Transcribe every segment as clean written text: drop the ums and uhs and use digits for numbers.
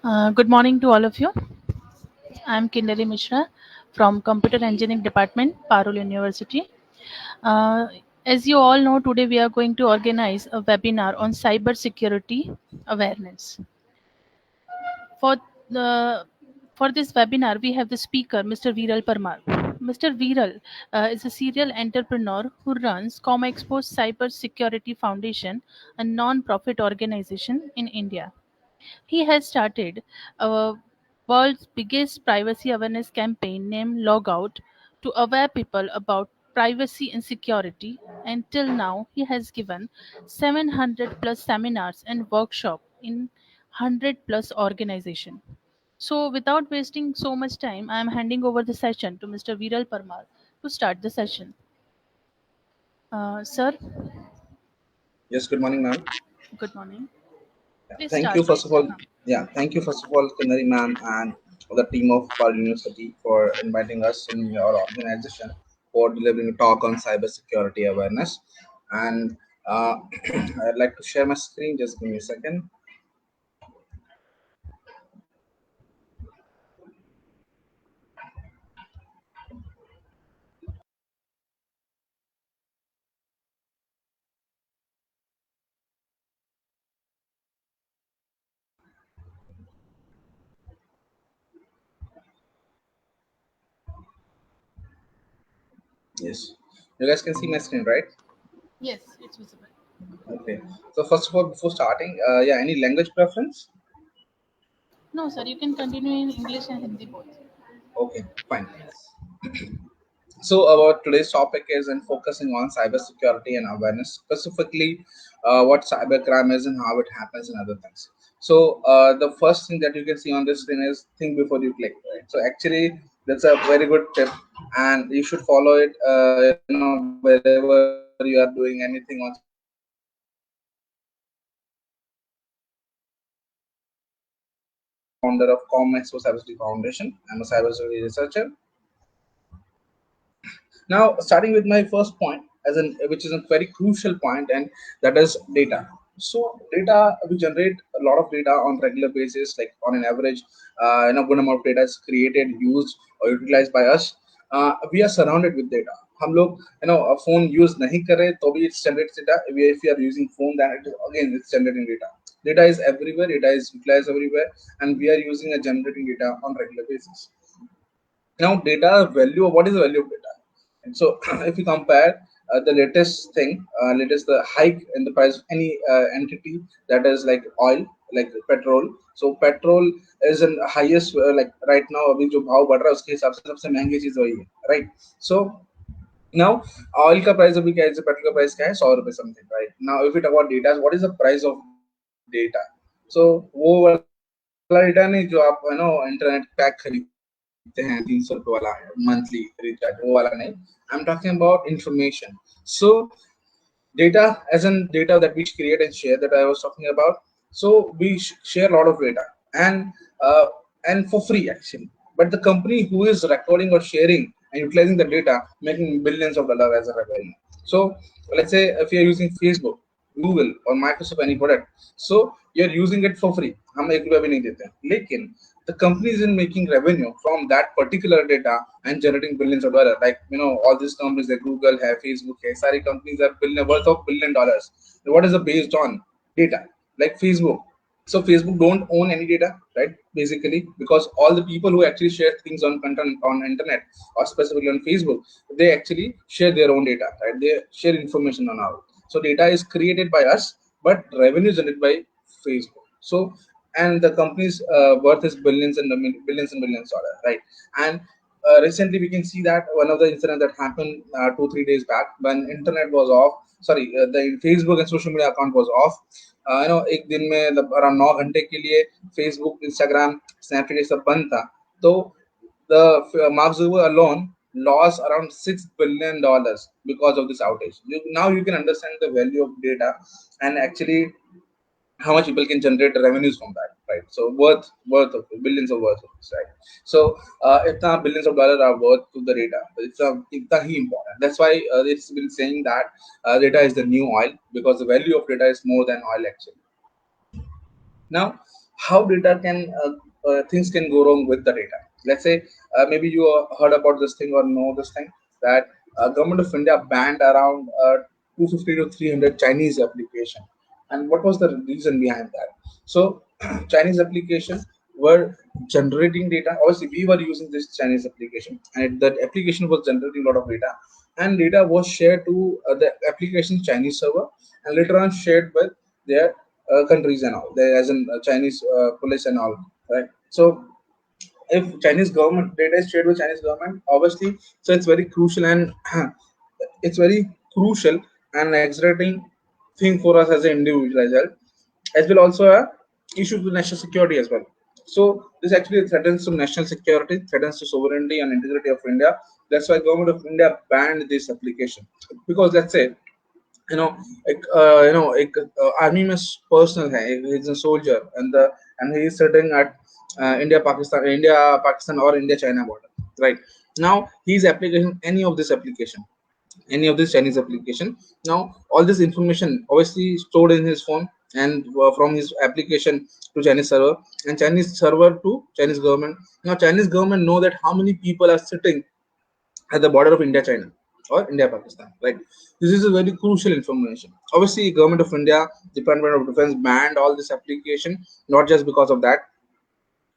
Good morning to all of you. I'm Kindali Mishra from Computer Engineering Department, Parul University. Uh, as you all know, today we are going to organize a webinar on cyber security awareness. For the for this webinar, we have the speaker, Mr. Viral Parmar. Mr. Viral is a serial entrepreneur who runs ComExpo's Cyber Security Foundation, a non-profit organization in India. He has started a world's biggest privacy awareness campaign named Logout to aware people about privacy and security. And till now, he has given 700 plus seminars and workshops in 100 plus organizations. So, without wasting so much time, I am handing over the session to Mr. Viral Parmar to start the session. Sir, Yes, good morning, ma'am. good morning. Please Thank start. you, first of all. Yeah, thank you, first of all, Kanari ma'am, and the team of Pal University for inviting us in your organization for delivering a talk on cybersecurity awareness. And I'd like to share my screen. Just give me a second. Yes, you guys can see my screen, right? Yes, it's visible. Okay. So first of all, before starting, yeah, any language preference? No, sir, you can continue in English and Hindi both. Okay, fine. So our today's topic is in focusing on cybersecurity and awareness, specifically what cybercrime is and how it happens and other things. So the first thing that you can see on this screen is think before you click. Right? So actually, that's a very good tip, and you should follow it. Wherever you are doing anything on cybersecurity. Founder of ComExpo Cybersecurity Foundation. I'm a cybersecurity researcher. Now, starting with my first point, which is a very crucial point, and that is data. So, data, we generate a lot of data on regular basis, like on an average, good amount of data is created, used, or utilized by us. We are surrounded with data. हम लोग a phone use नहीं करे तो भी it generates data. If we are using phone, then again it's generating data. Data is everywhere, data is utilized everywhere, and we are using a generating data on regular basis. Now, data value. What is the value of data? And so, if you compare the latest thing, latest the hike in the price of any entity that is like oil, like petrol. So, petrol is in highest like right now. अभी जो भाव बढ़ रहा है उसके हिसाब से सबसे महंगी चीज वही है, right? So now oil का price अभी क्या है, petrol का price क्या है, 100 रुपए something, right? Now if we talk about data, what is the price of data? So वो वाला data नहीं जो आप इंटरनेट पैक खरीदते हैं 300 रुपए वाला monthly recharge, वो वाला नहीं. I'm talking about information. So data as in data that we create and share, that I was talking about. So we share a lot of data, uh, and for free actually, but the company who is recording or sharing and utilizing the data making billions of dollars as a revenue. So let's say if you're using Facebook, Google or Microsoft, any product, so you're using it for free, हम एक रुपया भी नहीं देते हैं, लेकिन the company is in making revenue from that particular data and generating billions of dollars. Like all these companies like Google, have Facebook, hai, sari companies are billion worth of $1 billion. What is it based on? Data. Like Facebook. So Facebook don't own any data, right? Basically, because all the people who actually share things on content on internet or specifically on Facebook, they actually share their own data, right? They share information on our. So data is created by us, but revenue is generated by Facebook. So and the company's worth is billions and billions dollars, right? And recently we can see that one of the incidents that happened 2 3 days back when internet was off. Sorry, the Facebook and social media account was off. एक दिन में around 9 घंटे के लिए Facebook, Instagram, Snapchat ये सब बंद था. तो the Mark Zuckerberg alone lost around $6 billion because of this outage. Now you can understand the value of data and actually how much people can generate revenues from that, right? So worth of billions of worth of this, right? So itna billions of dollars are worth to the data. Itna he important. That's why it's been saying that data is the new oil, because the value of data is more than oil actually. Now how data can things can go wrong with the data. Let's say maybe you heard about this thing or know this thing that government of India banned around 250 to 300 Chinese application. And what was the reason behind that? So Chinese application were generating data. Obviously, we were using this Chinese application, and that application was generating a lot of data, and data was shared to the application Chinese server, and later on shared with their countries and all, as in Chinese police and all, right? So if Chinese government data is shared with Chinese government, obviously, so it's very crucial and it's very crucial and exciting thing for us as an individual as well also a issue to national security as well. So this actually threatens to national security, threatens to sovereignty and integrity of India. That's why government of India banned this application. Because let's say army में personal है, he's a soldier, and he is sitting at India Pakistan or India China border, right? Now he's application any of this Chinese application. Now all this information obviously stored in his phone, and from his application to Chinese server, and Chinese server to Chinese government. Now Chinese government know that how many people are sitting at the border of India China or India Pakistan, right? This is a very crucial information. Obviously, government of India, Department of Defense banned all this application, not just because of that,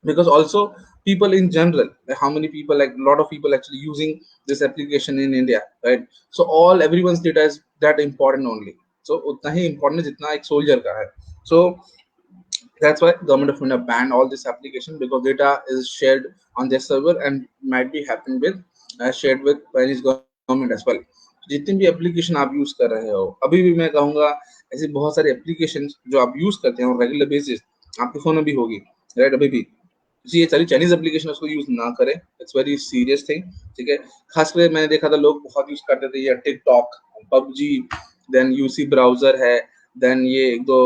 because also people in general, like how many people, like a lot of people actually using this application in India, right? So all everyone's data is that important only. So उतना ही important है जितना एक soldier का है. So that's why government of India banned all this application, because data is shared on their server and might be happened with shared with Chinese government as well. जितनी भी application आप use कर रहे हो, अभी भी मैं कहूंगा ऐसी बहुत सारी एप्लीकेशन जो आप यूज करते हैं रेगुलर बेसिस, आपके फोन में भी होगी, राइट? अभी भी जी, ये सारी चाइनीज एप्लीकेशन उसको यूज ना करें, इट्स वेरी सीरियस थिंग, ठीक है? खासकर मैंने देखा था लोग बहुत यूज करते थे ये TikTok, PUBG, then UC browser है, देन ये एक दो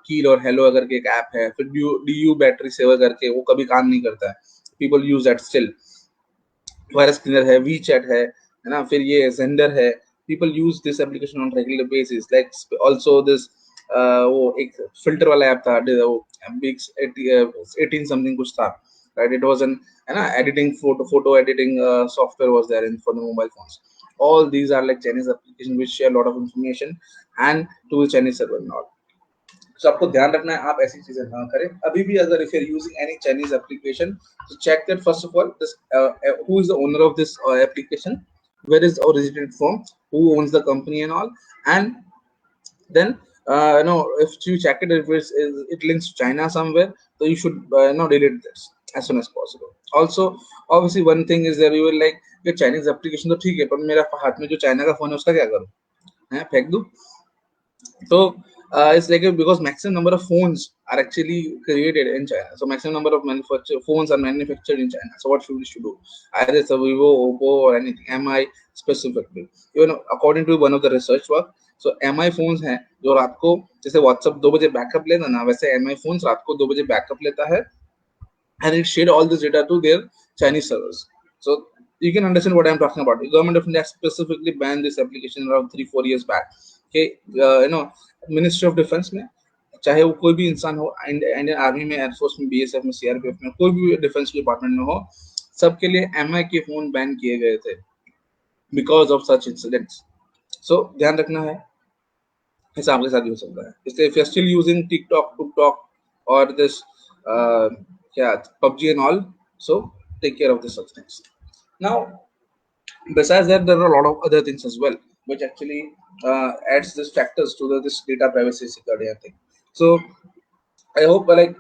कील और हेलो अगर के एक ऐप है, फिर डी यू बैटरी सेवर करके वो कभी काम नहीं करता है, people use that still, virus cleaner है, वी चैट है ना, फिर ये जेंडर है, people use this application on regular basis, like also this वो एक फिल्टर वाला ऐप था, वो बिक्स 18 समथिंग कुछ था, right? It was an editing photo editing software was there in for the mobile phones. All these are like Chinese applications which share a lot of information and to the Chinese server and all. So आपको ध्यान रखना है, आप ऐसी चीजें ना करें अभी भी. अगर if you're using any Chinese application, so check that first of all this who is the owner of this application, where is originated from, who owns the company and all, and then if you check it, if it links to China somewhere, so you should delete this as soon as possible. Also, obviously one thing is that you will like ये Chinese application तो ठीक है, पर मेरा हाथ में जो China का फोन है उसका क्या करूं, हैं फेंक दूं? So it's like because maximum number of phones are actually created in China. So maximum number of phones are manufactured in China. So what should we should do? Either it's a Vivo, Oppo, or anything. MI specifically. Even according to one of the research work, so MI phones हैं जो रात को जैसे WhatsApp 2 बजे backup लेता ना, वैसे MI phones रात को 2 बजे बैकअप लेता है, and it shared all this data to their Chinese servers. So you can understand what I'm talking about. The government of India specifically banned this application around 3-4 years back. Okay, Ministry of Defense में चाहे वो कोई भी इंसान हो, Indian army में, air force में, BSF में, सीआरपीएफ में, कोई भी डिफेंस डिपार्टमेंट में हो, सबके लिए एमआई के फोन बैन किए गए थे बिकॉज ऑफ सच इंसिडेंट्स. सो ध्यान रखना है, ऐसा आपके साथ भी हो सकता है. इसलिए if you're still using TikTok, TikTok or this क्या PUBG and all, so take care of this such things. Now, besides that, there are a lot of other things as well, which actually adds this factors to this data privacy security, I think. So I hope like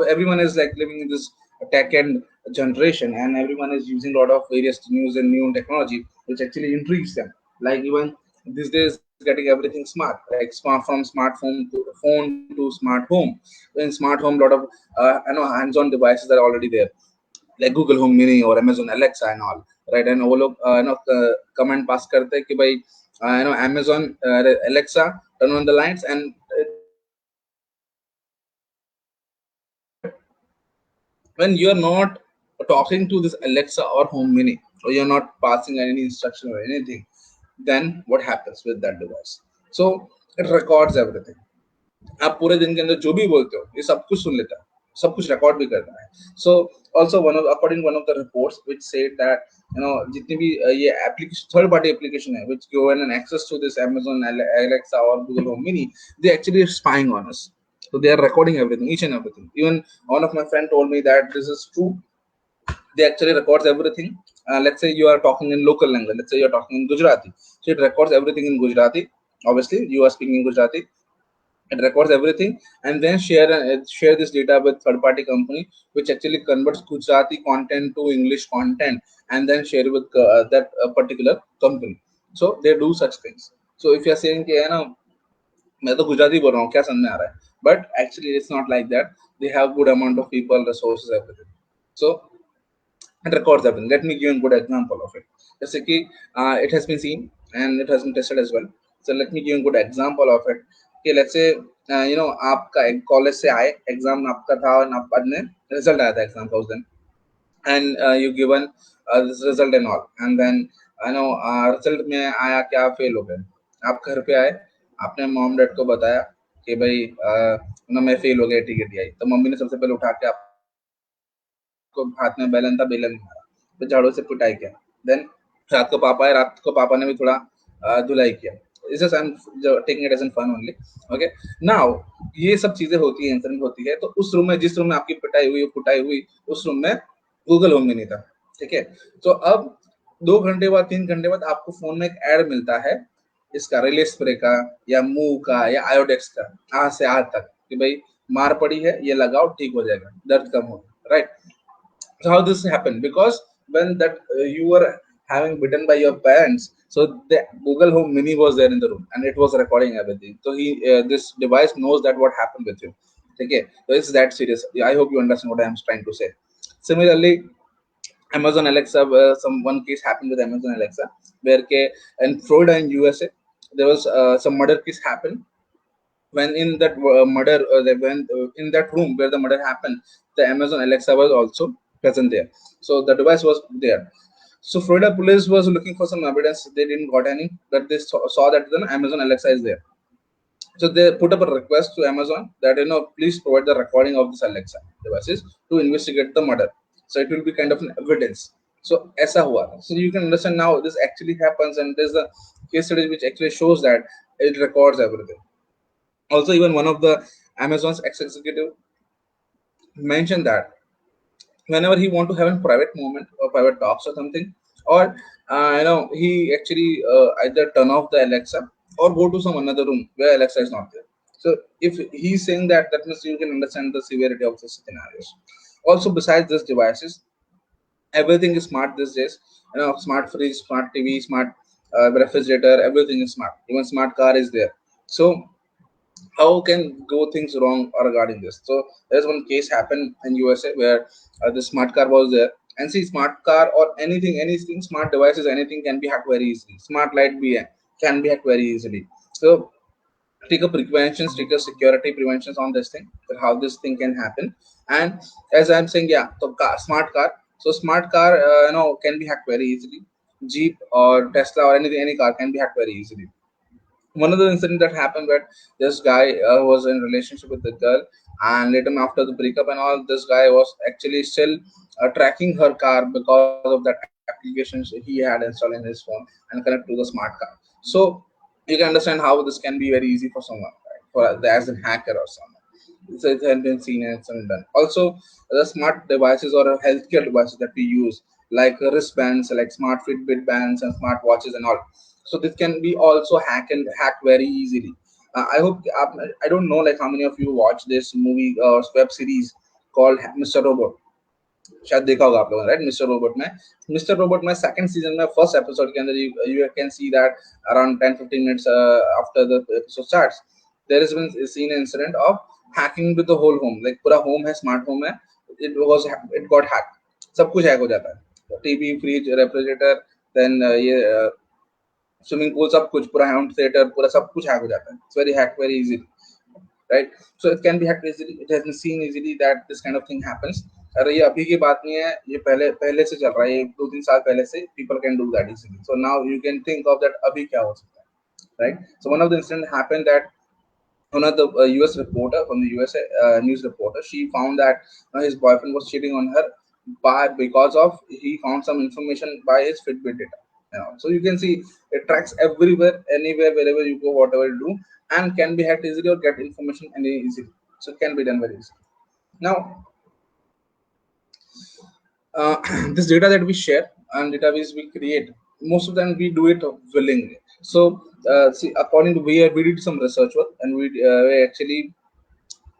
everyone is like living in this tech end generation, and everyone is using a lot of various news and new technology, which actually intrigues them. Like even these days, getting everything smart, like from phone to smart home. In smart home, a lot of hands-on devices are already there, like Google Home Mini or Amazon Alexa and all, right? And वो लोग command pass करते हैं कि भाई Amazon Alexa turn on the lights, and it but when you are not talking to this Alexa or Home Mini, or you're not passing any instruction or anything, then what happens with that device? So it records everything. आप पूरे दिन के अंदर जो भी बोलते हो ये सब कुछ सुन लेता है. सब कुछ रिकॉर्ड भी करता है. So also one of according one of the reports which said that जितनी भी ये एप्लीकेशन थर्ड पार्टी एप्लीकेशन है which given an access to this Amazon Alexa or Google Home Mini, they actually are spying on us. So they are recording everything, each and everything. Even one of my friend told me that this is true. They actually records everything. Let's say you are talking in local language. Let's say you are talking in Gujarati. So it records everything in Gujarati. Obviously, you are speaking Gujarati. It records everything and then share this data with third party company, which actually converts Gujarati content to English content and then share with that particular company. So they do such things. So if you are saying कि है ना मैं तो गुजराती बोल रहा हूँ क्या समझ में आ रहा है, but actually it's not like that. They have good amount of people, resources, everything. So it records everything. Let me give you a good example of it. जैसे कि it has been seen and it has been tested as well. So let me give you a good example of it. कि let's say आपका एक college से आए, exam आपका था और आप बाद में रिजल्ट आया था एग्जाम का उस दिन, and you given this result and all, and then result में आया क्या फेल हो गए. आप घर पे आए, आपने मॉम डैड को बताया कि भाई मैं फेल हो गया, टिकट आई. तो मम्मी ने सबसे पहले उठा के आपको हाथ में बैलन था, बेलन मारा, तो झाड़ू से पिटाई किया. देन रात को पापा है, रात को पापा ने भी थोड़ा धुलाई किया. Is I am taking it as an fun only. Okay, now ये सब चीजें होती है, इंसिडेंट होती है. तो उस रूम में, जिस रूम में आपकी पिटाई हुई कुटाई हुई, उस रूम में गूगल होम में नहीं था. ठीक है, तो अब 2 घंटे बाद 3 घंटे बाद आपको फोन में एक ऐड मिलता है इसका, रिले स्प्रे का या मूव का या आयोडेक्स का, आ से आ तक कि भाई मार पड़ी है, ये लगाओ ठीक हो जाएगा, दर्द कम होगा. Right. So how this happened? Because when that you were having bitten by your parents, so the Google Home Mini was there in the room and it was recording everything. So he this device knows that what happened with you. Okay, so it's that serious. I hope you understand what I am trying to say. Similarly, Amazon Alexa, some one case happened with Amazon Alexa, where in Florida in USA there was some murder case happened. When in that when in that room where the murder happened, the Amazon Alexa was also present there. So the device was there. So Florida police was looking for some evidence. They didn't got any, but they saw that the Amazon Alexa is there. So they put up a request to Amazon that please provide the recording of this Alexa devices to investigate the murder. So it will be kind of an evidence. So ऐसा हुआ. So you can understand now this actually happens, and there's a case study which actually shows that it records everything. Also, even one of the Amazon's ex-executive mentioned that whenever he want to have a private moment or private talks or something, or he actually either turn off the Alexa or go to some another room where Alexa is not there. So if he's saying that, that means you can understand the severity of the scenarios. Also, besides these devices, everything is smart these days. Smart fridge, smart TV, smart refrigerator, everything is smart. Even smart car is there. So how can go things wrong regarding this? So there's one case happened in USA where the smart car was there. And see, smart car or anything, smart devices, anything can be hacked very easily. Smart light can be hacked very easily. So take a preventions, take a security preventions on this thing, that how this thing can happen. And as I'm saying, yeah, so smart car. So smart car, can be hacked very easily. Jeep or Tesla or any car can be hacked very easily. One of the incident that happened where this guy was in relationship with the girl, and later after the breakup and all, this guy was actually still tracking her car because of that applications he had installed in his phone and connect to the smart car. So you can understand how this can be very easy for someone, right? For as a hacker or someone. So it has been seen and it's been done. Also, the smart devices or healthcare devices that we use, like wristbands, like smart Fitbit bands and smart watches and all. So this can be also hacked very easily. I hope I don't know like how many of you watch this movie or web series called Mr. Robot. शायद देखा होगा आप लोगों ने, right. Mister robot में second season में first episode के अंदर you can see that around 10-15 minutes after the episode starts, there is been seen incident of hacking with the whole home. Like पूरा होम है, स्मार्ट होम है, it got hack. सब कुछ hack हो जाता है, टीवी, फ्रिज, रेफ्रिजरेटर, देन ये swimming pool, सब कुछ, पूरा होम थिएटर, पूरा सब कुछ हैक हो जाता है. It's very hack very easily, right? So it can be hacked easily. It has been seen easily that this kind of thing happens. अरे ये अभी की बात नहीं है, ये पहले पहले से चल रहा है, 2-3 साल पहले से people can do that easily. So now you can think of that अभी क्या हो सकता है, right? So one of the incident happened that one of the US reporter from the USA news reporter, she found that his boyfriend was cheating on her by because of he found some information by his Fitbit data. So you can see it tracks everywhere, anywhere, wherever you go, whatever you do, and can be hacked easily or get information any easily. So it can be done very easily. Now, uh, this data that we share and database we create, most of them we do it willingly. So see, according to we did some research work, and we actually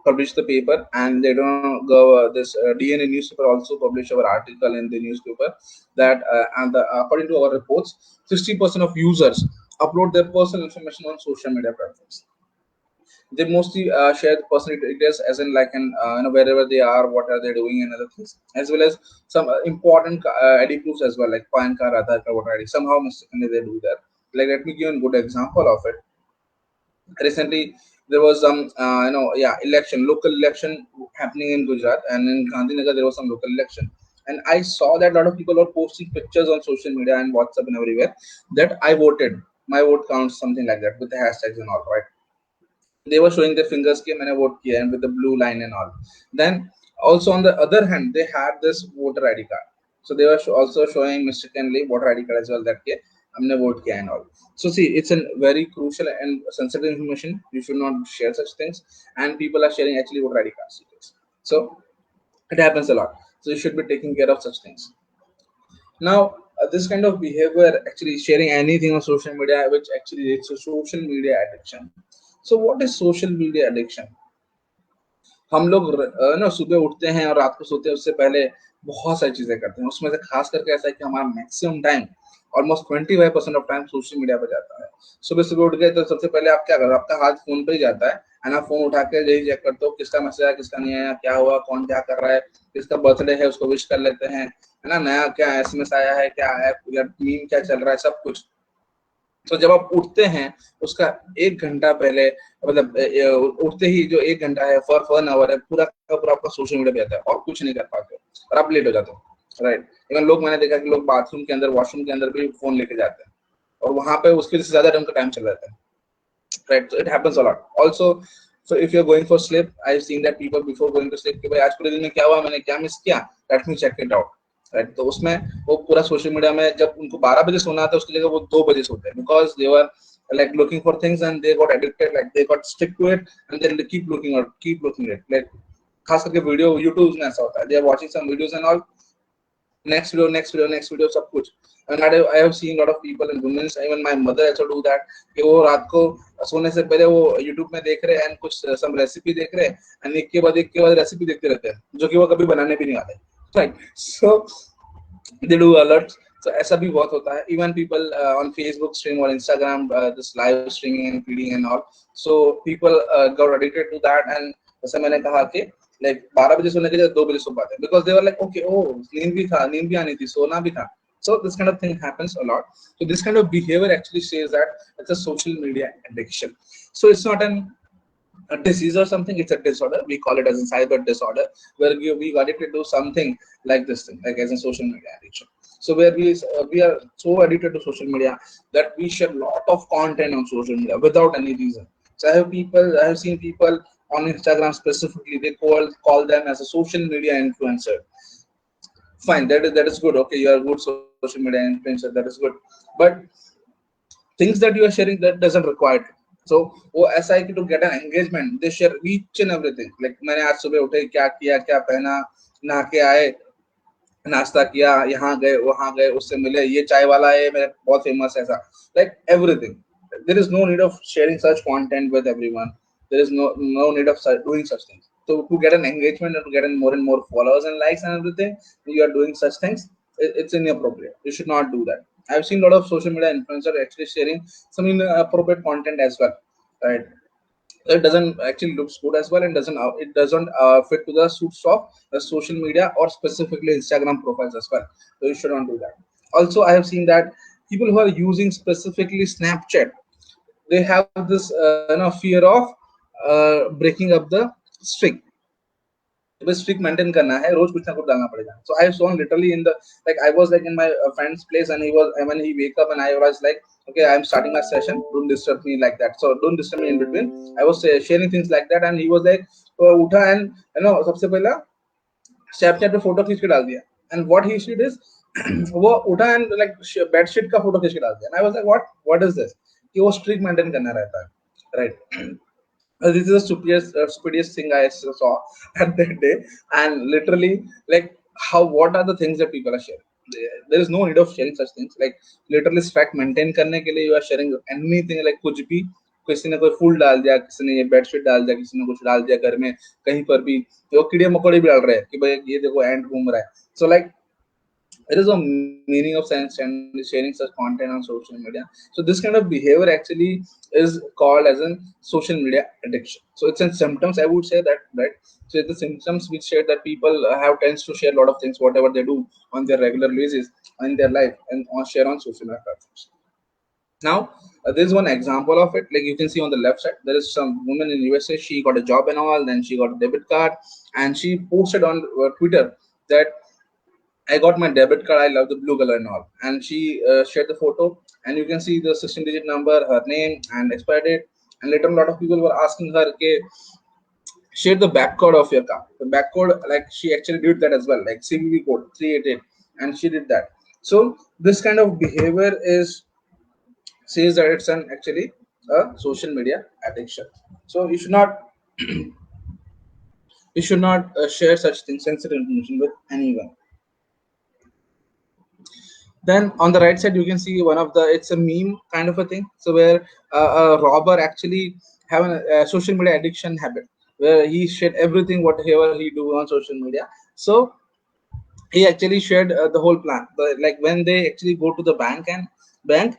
publish the paper, and they don't go this DNA newspaper also publish our article in the newspaper that according to our reports, 60% of users upload their personal information on social media platforms. They mostly share the personal details, as in like in wherever they are, what are they doing, and other things, as well as some important ID proofs as well, like PAN card, Aadhaar card, voter ID. Somehow mistakenly they do that. Like, let me give you a good example of it. Recently there was some local election happening in Gujarat, and in Gandhinagar there was some local election, and I saw that a lot of people are posting pictures on social media and WhatsApp and everywhere that I voted, my vote counts, something like that, with the hashtags and all, right? They were showing their fingers कि मैंने vote किया and with the blue line and all. Then also on the other hand, they had this voter ID card, so they were also showing mistakenly voter ID card as well, that के हमने vote किया and all. So see, it's a very crucial and sensitive information. You should not share such things, and people are sharing actually voter ID cards. So it happens a lot. So you should be taking care of such things. Now, this kind of behavior, actually sharing anything on social media, which actually leads to social media addiction. So, what is social media addiction? हम लोग ना सुबह उठते हैं और रात को सोते हैं उससे पहले बहुत सारी चीजें करते हैं, उसमें से खास करके ऐसा है कि हमारा maximum time, almost 25% of time social media पर जाता है। सुबह सुबह उठ गए तो सबसे पहले आप क्या करो, आपका हाथ फोन पे ही जाता है, एंड आप फोन उठा के यही चेक करते हो किसका मैसेज आया, किसका नहीं आया, क्या हुआ, कौन क्या कर रहा है, किसका बर्थडे है उसको विश कर लेते हैं, है ना, नया क्या एसएमएस आया है, क्या है, या मीम क्या चल रहा है, सब कुछ। तो जब आप उठते हैं उसका 1 घंटा पहले, मतलब उठते ही जो 1 घंटा है, फॉर 1 आवर है, पूरा का पूरा आपका सोशल मीडिया पे आता है, और कुछ नहीं कर पाते हो और आप लेट हो जाते हो, राइट। इवन लोग, मैंने देखा कि लोग बाथरूम के अंदर, वॉशरूम के अंदर भी फोन लेके जाते हैं, और वहां पे उसके वजह से ज्यादा उनका टाइम चल जाता है, right? So it happens a lot also. So if you're going for sleep, I've seen that people before going to sleep कि भाई आज पूरे दिन में क्या हुआ, मैंने क्या मिस किया, let me check it out, right? तो उसमें वो पूरा सोशल मीडिया में, जब उनको 12 बजे सोना था उसकी जगह वो 2 बजे सोते हैं, because they were like looking for things and they got addicted, like they got stick to it, and they keep looking at, like खास करके वीडियो यूट्यूब में ऐसा होता है, they are watching some videos and all, next video, सब कुछ। And I have seen a lot of people and women, even my mother also do that, कि वो रात को सोने से पहले वो YouTube में देख रहे हैं, and कुछ some रेसिपी देख रहे हैं, and एक के बाद रेसिपी देखते रहते हैं, जो कि वो कभी बनाने भी नहीं आते, right? So they do alerts. So ऐसा भी बहुत होता है, even people on Facebook stream or Instagram, this live streaming and feeding and all. So people got addicted to that, and जैसे मैंने कहा कि like 12 बजे सोने के लिए 2 बजे सो पाते हैं, because they were like, okay, oh, नींद भी आनी थी, सोना भी था. So this kind of thing happens a lot. So this kind of behavior actually says that it's a social media addiction. So it's not a disease or something, it's a disorder. We call it as a cyber disorder, where we got it to do something like this thing, like as a social media addiction. So where we are so addicted to social media that we share a lot of content on social media without any reason. So I have seen people on Instagram specifically, they call them as a social media influencer. Fine, that is good, okay, you are a good social media influencer, that is good, but things that you are sharing, that doesn't require it. So वो ऐसा है कि to get an engagement, they share each and everything, like मैंने आज सुबह उठे, क्या किया, क्या पहना, नहा के आए, नाश्ता किया, यहाँ गए, वहां गए, उससे मिले, ये चाय वाला है मेरा बहुत फेमस है, ऐसा, like everything. There is no need of sharing such content with everyone. There is no need of doing such things. So to get an engagement and to get more and more followers and likes and everything, you are doing such things, it's inappropriate. You should not do that. I've seen a lot of social media influencers actually sharing some inappropriate content as well, right? It doesn't actually looks good as well, and doesn't fit to the suits of the social media or specifically Instagram profiles as well. So you shouldn't do that. Also, I have seen that people who are using specifically Snapchat, they have this fear of breaking up the streak. बस strict maintain करना है, रोज कुछ ना कुछ डालना पड़ेगा. So I saw literally in the, like I was like in my friend's place, and he was, and when he wake up and I was like, okay, I'm starting my session, don't disturb me like that, so don't disturb me in between. I was sharing things like that, and he was like, उठा and सबसे पहला Snapchat पे photo खींच के डाल दिया. And what he did is वो उठा एंड लाइक बेडशीट का फोटो खींच के डाल दिया. And I was like what is this, कि वो स्ट्रिक्ट मेंटेन करना रहता है, right. This is the stupidest thing I saw at that day. And literally, like, how, what are the things that people are sharing? There is no need of sharing such things. Like, literally fact maintain करने के लिए you are sharing anything, like कुछ भी. किसी ने कोई फूल डाल दिया, किसी ने ये बेडशीट डाल दिया, किसी ने कुछ डाल दिया घर में कहीं पर भी, वो कीड़े मकोड़े भी डाल रहे हैं कि भाई ये देखो एंड घूम रहा है. So like there is a meaning of sharing such content on social media. So this kind of behavior actually is called as a social media addiction. So it's a symptoms, I would say that, right? So it's the symptoms which share that people have tends to share a lot of things, whatever they do on their regular basis in their life, and share on social media platforms. Now, there's one example of it. Like you can see on the left side, there is some woman in USA. She got a job and all. Then she got a debit card, and she posted on Twitter that I got my debit card. I love the blue color and all. And she shared the photo, and you can see the 16-digit number, her name, and expired date. And later, a lot of people were asking her, "Okay, share the back code of your car." The back code, like she actually did that as well, like CVV code 388, and she did that. So this kind of behavior is says that it's an actually a social media addiction. So you should not share such things, sensitive information with anyone. Then on the right side you can see one of the, it's a meme kind of a thing, so where a robber actually have a social media addiction habit, where he shared everything whatever he do on social media. So he actually shared the whole plan, but like when they actually go to the bank, then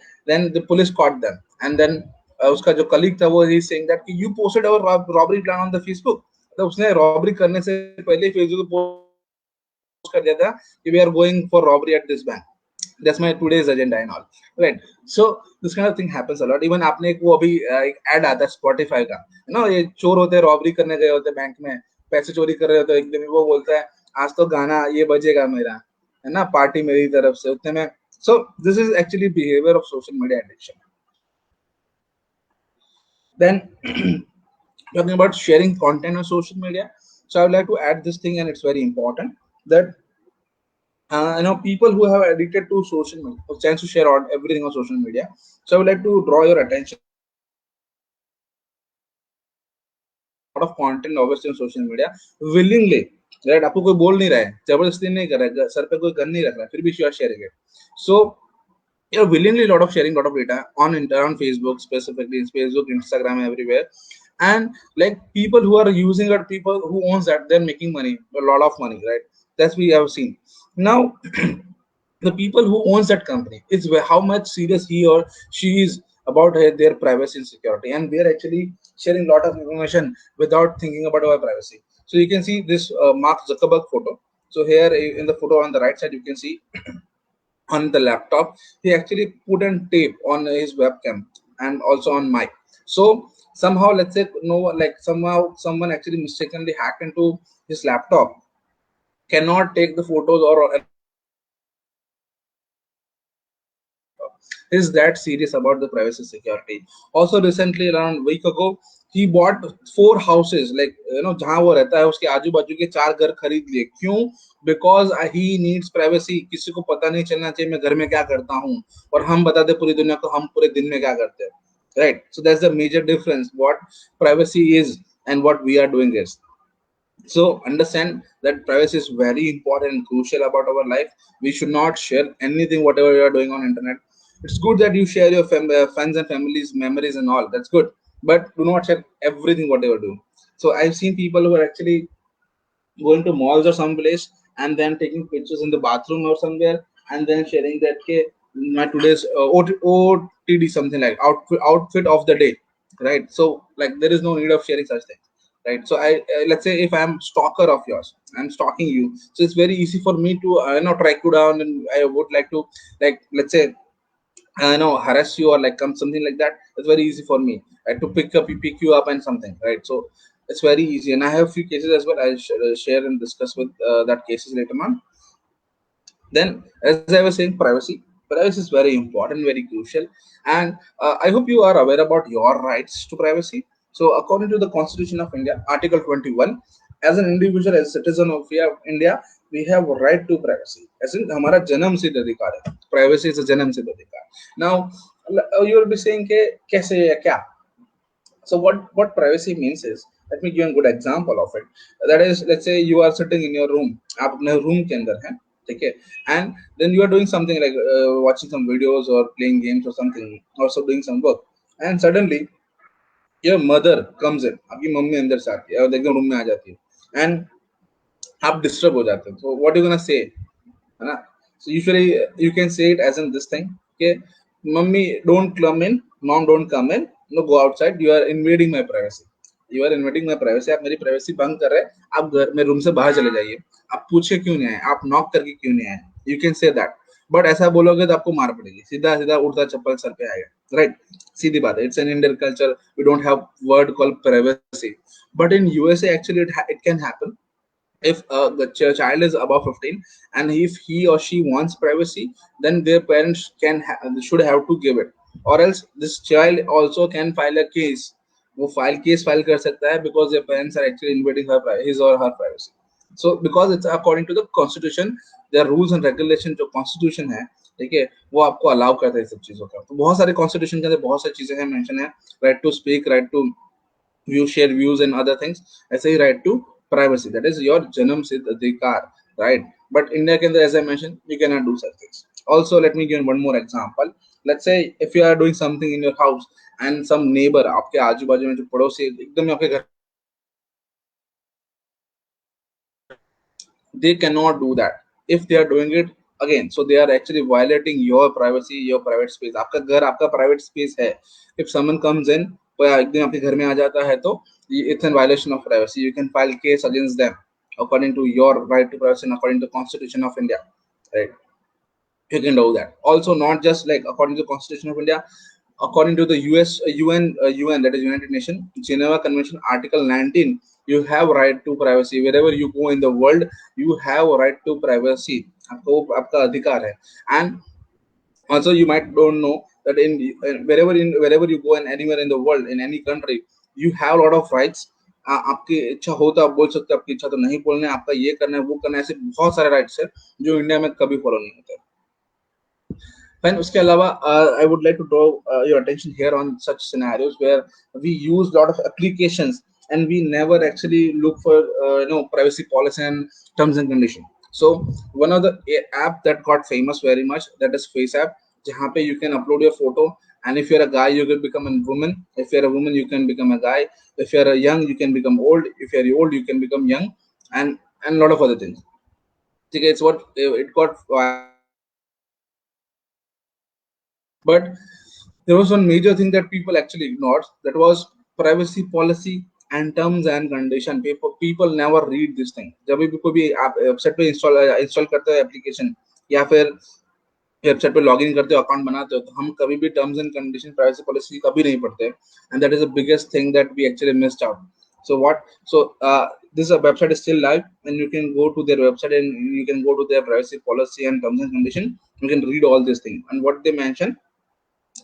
the police caught them. And then उसका जो colleague था वो, he saying that you posted our robbery plan on the Facebook. तो उसने robbery करने से पहले Facebook पे post कर दिया था कि we are going for robbery at this bank. That's my today's agenda and all, right? So this kind of thing happens a lot. Even आपने एक वो अभी एक ad आता है Spotify का, ये चोर होते हैं रॉबरी करने गए होते बैंक में, पैसे चोरी कर रहे होते, एकदम वो बोलता है आज तो गाना ये बजेगा मेरा, है ना, पार्टी मेरी तरफ से उतने में. So this is actually behavior of social media addiction. Then talking about sharing content on social media, so I would like to add this thing, and it's very important that people who have addicted to social media tend to share on everything on social media. So I would like to draw your attention lot of content obviously on social media willingly, right? आपको कोई बोल नहीं रहा है, जबरदस्ती नहीं कर रहा है, सर पे कोई गन नहीं रख रहा है, फिर भी you are sharing it. So you're willingly lot of sharing lot of data on Facebook, specifically in Facebook, Instagram, everywhere. And like people who are using it, people who owns that, they're making money, a lot of money, right? That's we have seen. Now the people who owns that company is how much serious he or she is about their privacy and security, and we are actually sharing a lot of information without thinking about our privacy. So you can see this Mark Zuckerberg photo. So here in the photo on the right side you can see on the laptop he actually put a tape on his webcam and also on mic. So somehow, let's say, no, like somehow someone actually mistakenly hacked into his laptop, cannot take the photos or is that serious about the privacy security. Also recently, around a week ago, he bought 4 houses, like जहाँ वो रहता है उसके आजू बाजू के 4 घर खरीद लिए. क्यों? Because he needs privacy. किसी को पता नहीं चलना चाहिए मैं घर में क्या करता हूँ, और हम बता दे पूरी दुनिया को हम पूरे दिन में क्या करते हैं, right? So that's the major difference what privacy is and what we are doing is. So understand that privacy is very important and crucial about our life. We should not share anything whatever you are doing on internet. It's good that you share your friends and families memories and all, that's good, but do not share everything whatever you do. So I've seen people who are actually going to malls or some place and then taking pictures in the bathroom or somewhere and then sharing that, okay, my today's OTD, something like outfit of the day, right? So like there is no need of sharing such things, right? So let's say if I'm stalker of yours, I'm stalking you, so it's very easy for me to track you down, and I would like to, like, let's say, harass you or like come something like that. It's very easy for me, right, to pick you up and something, right? So It's very easy, and I have a few cases as well. I'll share and discuss with that cases later on. Then, as I was saying, privacy is very important, very crucial, and I hope you are aware about your rights to privacy. So according to the Constitution of India, Article 21, as an individual, as a citizen of India, we have right to privacy, as in हमारा जन्म सिद्ध अधिकार है. Privacy is a जन्म सिद्ध अधिकार. Now you will be saying कि कैसे या क्या. So what privacy means is, let me give you a good example of it. That is, let's say you are sitting in your room, आप अपने room के अंदर हैं, ठीक है, and then you are doing something like watching some videos or playing games or something, also doing some work, and suddenly your mother comes in, आपकी mummy अंदर से आती है और एकदम रूम में आ जाती है, and आप डिस्टर्ब हो जाते हो. So what you gonna say, है ना? So usually you can say it as in this thing, okay, mummy don't come in, mom don't come in, no, go outside, you are invading my privacy, you are invading my privacy, आप मेरी privacy भंग कर रहे हैं, आप घर में room से बाहर चले जाइए, आप पूछे क्यों नहीं आए, आप नॉक करके क्यों नहीं आए, you can say that. But ऐसा बोलोगे तो आपको मार पड़ेगी, सीधा सीधा उड़ता चप्पल सर पे आएगा, राइट? सीधी बात है, it's an Indian culture, we don't have word called privacy, but in USA actually it can happen. If the child is above 15, and if he or she wants privacy, then their parents should have to give it, or else this child also can file a case. वो file case file कर सकता है, because their parents are actually invading his or her privacy. So because it's according to the constitution, their rules and regulation, जो constitution है, ठीक है, वो आपको अलाउ करता है सब चीजों का. तो बहुत सारे constitution के अंदर बहुत सारी चीजें हैं, मेंशन है, right to speak, right to view, share views and other things. ऐसे ही right to privacy, that is your janam सिद्ध अधिकार, right? But India के अंदर, as I mentioned, you cannot do such things. Also, let me give one more example. Let's say if you are doing something in your house and some neighbor, आपके आजू बाजू में जो पड़ोसी एकदम आपके घर, they cannot do that. If they are doing it again, so they are actually violating your privacy, your private space. आपका घर आपका private space है. If someone comes in, कोई एकदम आपके घर में आ जाता है, तो it's a violation of privacy. You can file case against them according to your right to privacy and according to the Constitution of India, right? You can do that. Also, not just like according to the Constitution of India, according to the UN, that is United Nations Geneva Convention, Article 19, you have right to privacy. Wherever you go in the world, you have a right to privacy. आपको आपका अधिकार है. And also you might don't know that wherever you go and anywhere in the world, in any country, you have a lot of rights. आपकी इच्छा हो तो आप बोल सकते हो, आपकी इच्छा तो नहीं बोलने, आपका ये करना है वो करना है, ऐसे बहुत सारे राइट्स है जो इंडिया में कभी फॉलो नहीं होते. Fine. उसके अलावा I would like to draw your attention here on such scenarios where we use a lot of applications and we never actually look for privacy policy and terms and condition. So one of the app that got famous very much, that is Face app, जहाँ पे you can upload your photo, and if you're a guy you can become a woman, if you're a woman you can become a guy, if you're a young you can become old, if you're old you can become young, and a lot of other things. ठीक है, it's what it got viral very much. But there was one major thing that people actually ignored, that was privacy policy and terms and condition. People never read this thing. जब भी कोई भी आप website पे install करते हो application, या फिर वेबसाइट पे लॉगिन करते हो, अकाउंट बनाते हो, तो हम कभी भी terms and condition, privacy policy कभी नहीं पढ़ते, and that is the biggest thing that we actually missed out. So what? So this website is still live, and you can go to their website and you can go to their privacy policy and terms and condition. You can read all these things, and what they mention,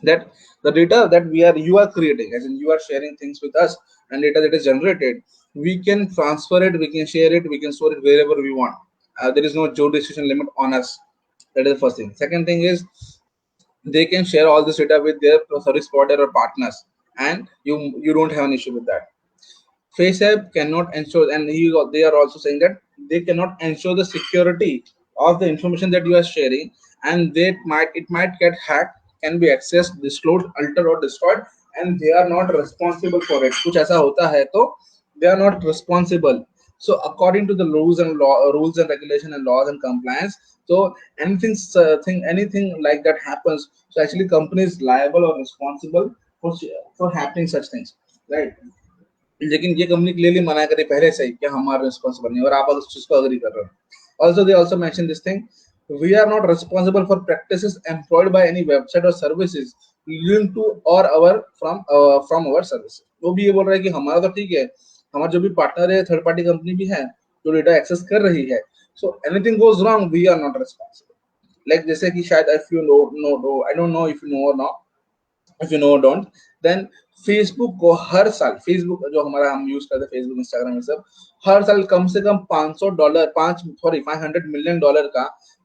that the data that you are creating, as in you are sharing things with us, and data that is generated, we can transfer it, we can share it, we can store it wherever we want. There is no jurisdiction limit on us. That is the first thing. Second thing is, they can share all this data with their service provider or partners, and you don't have an issue with that. FaceApp cannot ensure, and they are also saying that they cannot ensure the security of the information that you are sharing, and it might get hacked, can be accessed, disclosed, altered, or destroyed, and they are not responsible for it. कुछ ऐसा होता है तो they are not responsible. So according to the rules and regulation and laws and compliance, so anything like that happens, so actually company is liable or responsible for happening such things, right? लेकिन ये company clearly मना करे पहले से ही कि हमारा responsible नहीं, और आप उस चीज को अग्री कर रहे हो. Also they also mention this thing, we are not responsible for practices employed by any website or services link to or our from our services. वो भी ये बोल रहा है कि हमारा तो ठीक है, हमारा जो भी पार्टनर है, थर्ड पार्टी कंपनी भी है जो डेटा एक्सेस कर रही है, so anything goes wrong we are not responsible. Like जैसे कि शायद if you know I don't know if you know और not, if you know don't, then Facebook को हर साल, फेसबुक जो हमारा हम यूज करते हैं फेसबुक इंस्टाग्राम ये सब, हर साल कम से कम $500 पांच सॉरी $500 मिलियन का,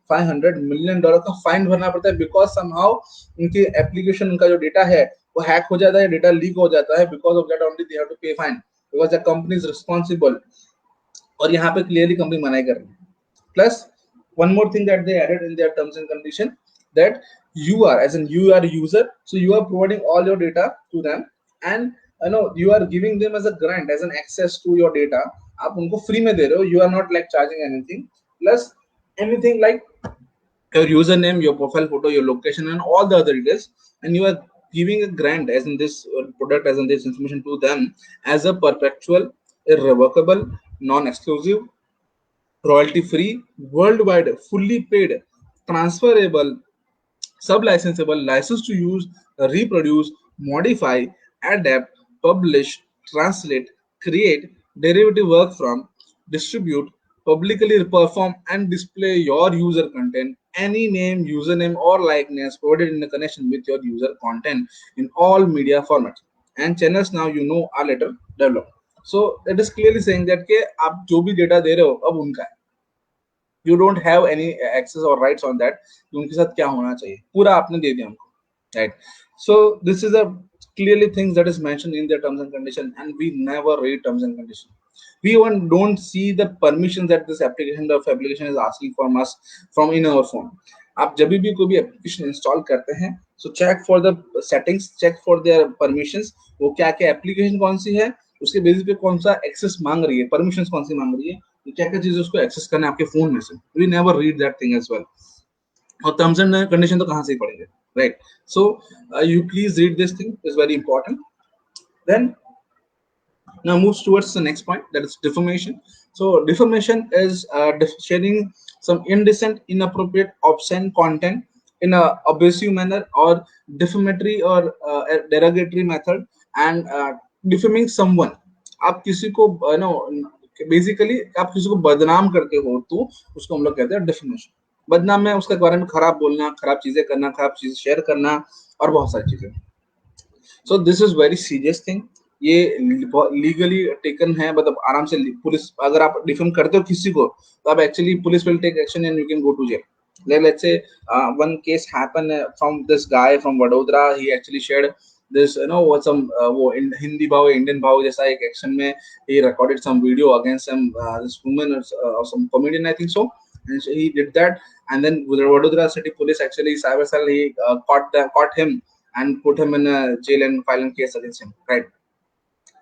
$500 मिलियन का फाइन भरना पड़ता है, बिकॉज समहाउ उनकी एप्लीकेशन, उनका जो डेटा है वो हैक हो जाता है, डेटा लीक हो जाता है, because of that only they have to pay fine, because the company is responsible. और यहाँ पे क्लियरली कंपनी मनाई कर रही है। Plus, one more thing that they added in their terms and condition, that you are, as in you are a user, so you are providing all your data to them, and you are giving them as a grant, as an access to your data. आप उनको free में दे रहे हो, you are not like charging anything. Plus anything like your username, your profile photo, your location, and all the other details, and you are giving a grant, as in this product, as in this information to them, as a perpetual, irrevocable, non-exclusive, royalty free, worldwide, fully paid, transferable, sub-licensable, license to use, reproduce, modify, adapt, publish, translate, create, derivative work from, distribute, publicly perform and display your user content, any name, username, or likeness provided in a connection with your user content in all media formats and channels now are later developed. So it is clearly saying that के आप जो भी data दे रहे हो अब उनका है, you don't have any access or rights on that कि उनके साथ क्या होना चाहिए, पूरा आपने दे दिया उनको, right? So this is a clearly things that is mentioned in their terms and condition, and we never read terms and condition. We even don't see the permissions that this application is asking from us from in our phone. आप जब भी कोई भी application install करते हैं, so check for the settings, check for their permissions, वो क्या क्या एप्लीकेशन कौन सी है, उसके बेसिस पे कौन सा एक्सेस मांग रही है, परमिशंस कौन सी मांग रही है, क्या क्या चीजें उसको एक्सेस करना है आपके फोन में से, we never read that thing as well. और टर्म्स एंड कंडीशन तो कहाँ से ही पढ़ेंगे, right? So you please read this thing, is very important. Then now moves towards the next point, that is defamation. So defamation is sharing some indecent, inappropriate, obscene content in a abusive manner or defamatory or a derogatory method, and defaming someone. आप किसी को basically आप किसी को बदनाम करते हो तो उसको हम लोग कहते हैं डिफेमेशन। बदनाम में उसके बारे में खराब बोलना, खराब चीजें करना, खराब चीजें शेयर करना और बहुत सारी चीजें। So this is very serious thing, ये लीगली टेकन है, मतलब आराम से पुलिस, अगर आप डिफेम करते हो किसी को तो आप actually police will take action and you can go to jail. Let's say one case happened from this guy from Vadodara. He actually shared this, what some वो हिंदी भाव इंडियन भाव जैसा एक एक्शन में he recorded some video against some this woman or some comedian, I think so, and so he did that, and then Vadodara city police actually cyber cell, he caught him and put him in a jail and file a case against him, right?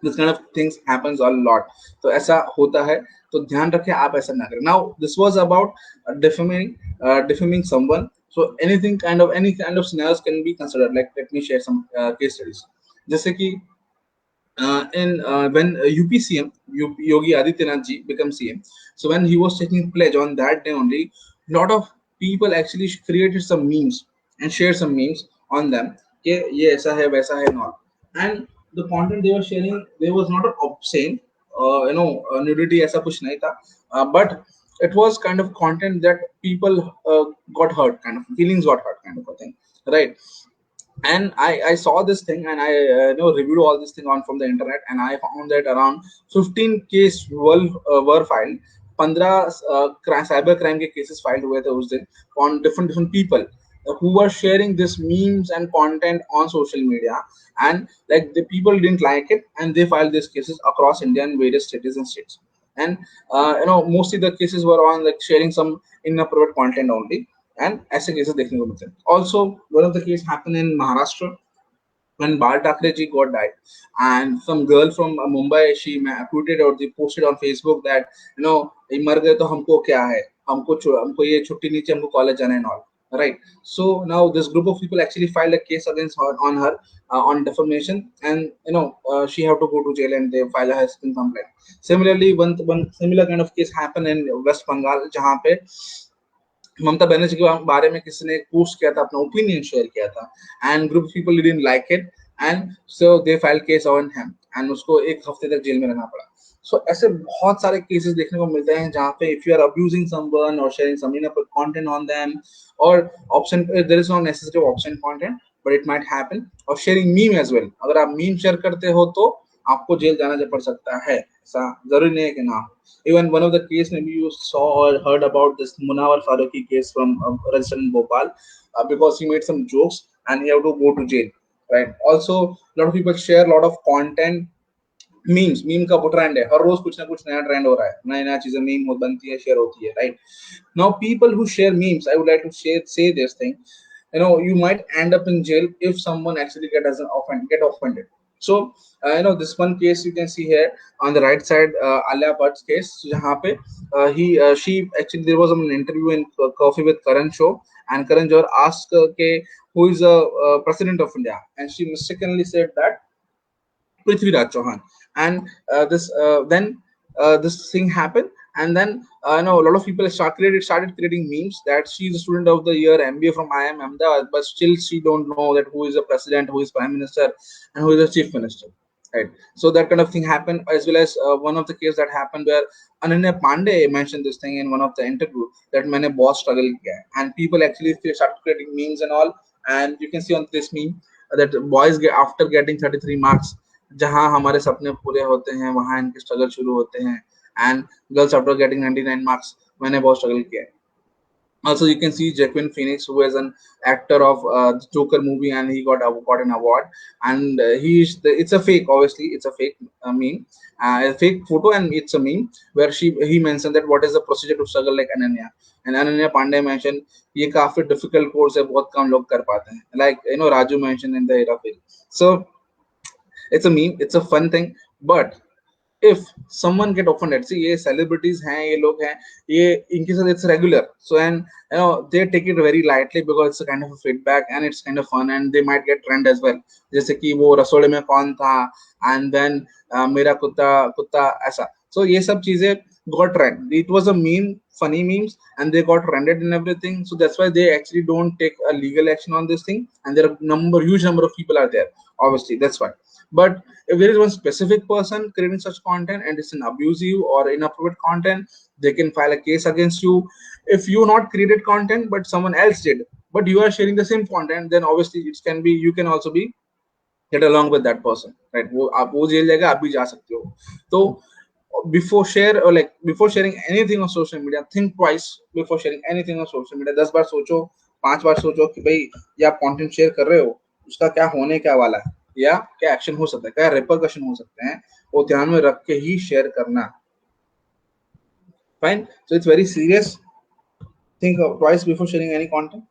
This kind of things happens a lot, तो ऐसा होता है, तो ध्यान रखें आप ऐसा ना करें। Now this was about defaming someone, so any kind of scenarios can be considered, like let me share some case studies, जैसे कि when UPCM Yogi Adityanath ji became CM, so when he was taking pledge on that day only, lot of people actually created some memes and shared some memes on them कि ये ऐसा है वैसा है not, and the content they were sharing, there was not obscene, nudity ऐसा कुछ नहीं था, but it was kind of content that people got hurt, kind of feelings got hurt, kind of a thing, right? And I saw this thing, and I reviewed all this thing on from the internet, and I found that around 15 case were filed, 15 cyber crime के cases filed हुए थे उस दिन on different people who were sharing this memes and content on social media, and like the people didn't like it, and they filed these cases across India and various cities and states, and mostly the cases were on like sharing some inappropriate content only, and ऐसे cases देखने को मिलते हैं। Also, one of the cases happened in Maharashtra when Bal Thackeray ji got died, and some girl from Mumbai, she tweeted or they posted on Facebook that ये मर गए तो हमको क्या है, हमको ये छुट्टी नहीं चाहिए, हमको कॉलेज जाना है all, right? So now this group of people actually filed a case against her on her on defamation, and she have to go to jail, and they file a harassment complaint. Similarly, one similar kind of case happened in West Bengal, जहाँ पे ममता बनर्जी के बारे में किसी ने post किया था, अपना ओपिनियन शेयर किया था, and group people didn't like it, and so they filed case on him and उसको एक हफ्ते तक जेल में रहना पड़ा. So ऐसे बहुत सारे cases देखने को मिलते हैं जहाँ पे if you are abusing someone or sharing some inappropriate content on them or option there is no necessary option content but it might happen or sharing meme as well. अगर आप meme share करते हो तो आपको jail जाना पड़ सकता है. ऐसा जरूरी नहीं है कि ना. Even one of the case maybe you saw or heard about this Munawar Faruqi case from resident in Bhopal because he made some jokes and he have to go to jail, right? Also, a lot of people share a lot of content. Meme का वो trend है, हर रोज कुछ ना कुछ नया trend हो रहा है, नई नया चीजें मीम बनती है, शेयर होती है, right? Now people who share memes, I would like to share say this thing, you might end up in jail if someone actually get offended. So this one case you can see here on the right side, Alia Bhatt's case, जहाँ पे he she actually there was an interview in Coffee with Karan show, and Karan Johar asked who is the president of India, and she mistakenly said that Prithviraj Chauhan. And this thing happened, and then a lot of people started creating memes that she's a student of the year, MBA from IIM Ahmedabad, but still she don't know that who is the president, who is prime minister, and who is the chief minister. Right. So that kind of thing happened, as well as one of the cases that happened where Ananya Pandey mentioned this thing in one of the interview that मैंने बहुत struggle किया है, and people actually started creating memes and all, and you can see on this meme that boys get after getting 33 marks, जहाँ हमारे सपने पूरे होते हैं वहाँ इनके स्ट्रगल शुरू होते हैं, and girls after getting 99 marks, मैंने बहुत स्ट्रगल किया है. Also, you can see Joaquin Phoenix, who is an actor of the Joker movie, and he got an award. And it's a fake, obviously, it's a fake meme, a fake photo, and it's a meme where he mentioned that what is the procedure to struggle like Ananya, and Ananya Pandey mentioned ये काफी difficult course है, बहुत कम लोग कर पाते हैं, like Raju mentioned in the era film. So it's a meme, it's a fun thing, but if someone get offended, see ये celebrities हैं, ये लोग हैं, ये इनके साथ it's regular, so and they take it very lightly because it's a kind of a feedback and it's kind of fun, and they might get trend as well, जैसे कि वो रसोड़े में कौन था, and then मेरा कुत्ता कुत्ता ऐसा, so ये सब चीजें got trend. It was a meme, funny memes, and they got trended and everything, so that's why they actually don't take a legal action on this thing, and there are huge number of people are there, obviously, that's why. But if there is one specific person creating such content and it's an abusive or inappropriate content, they can file a case against you. If you not created content but someone else did, but you are sharing the same content, then obviously it can be, you can also be get along with that person, right? वो आप वो jail जाएगा, आप भी जा सकते हो. तो before sharing anything on social media, think twice before sharing anything on social media. 10 बार सोचो, 5 बार सोचो कि भाई ये आप कंटेंट शेयर कर रहे हो, उसका क्या होने क्या वाला है, या क्या एक्शन हो सकता है, क्या रिपरकशन हो सकते हैं, वो ध्यान में रख के ही शेयर करना. Fine, so it's very serious. Think twice before sharing any content.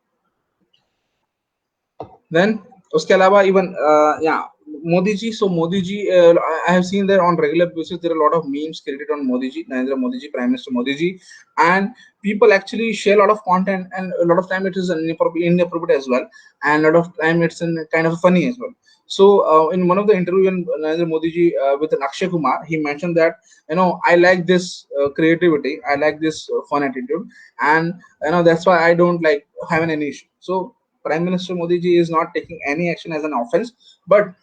Then उसके अलावा even yeah, Modi ji. So Modi ji, I have seen that on regular basis there are a lot of memes created on Modi ji, Narendra Modi ji, Prime Minister Modi ji, and people actually share a lot of content, and a lot of time it is inappropriate as well, and a lot of time it's kind of funny as well. So in one of the interview in Narendra Modi ji with Akshay Kumar, he mentioned that I like this creativity, I like this fun attitude, and that's why I don't like having any issue. So Prime Minister Modi ji is not taking any action as an offense, but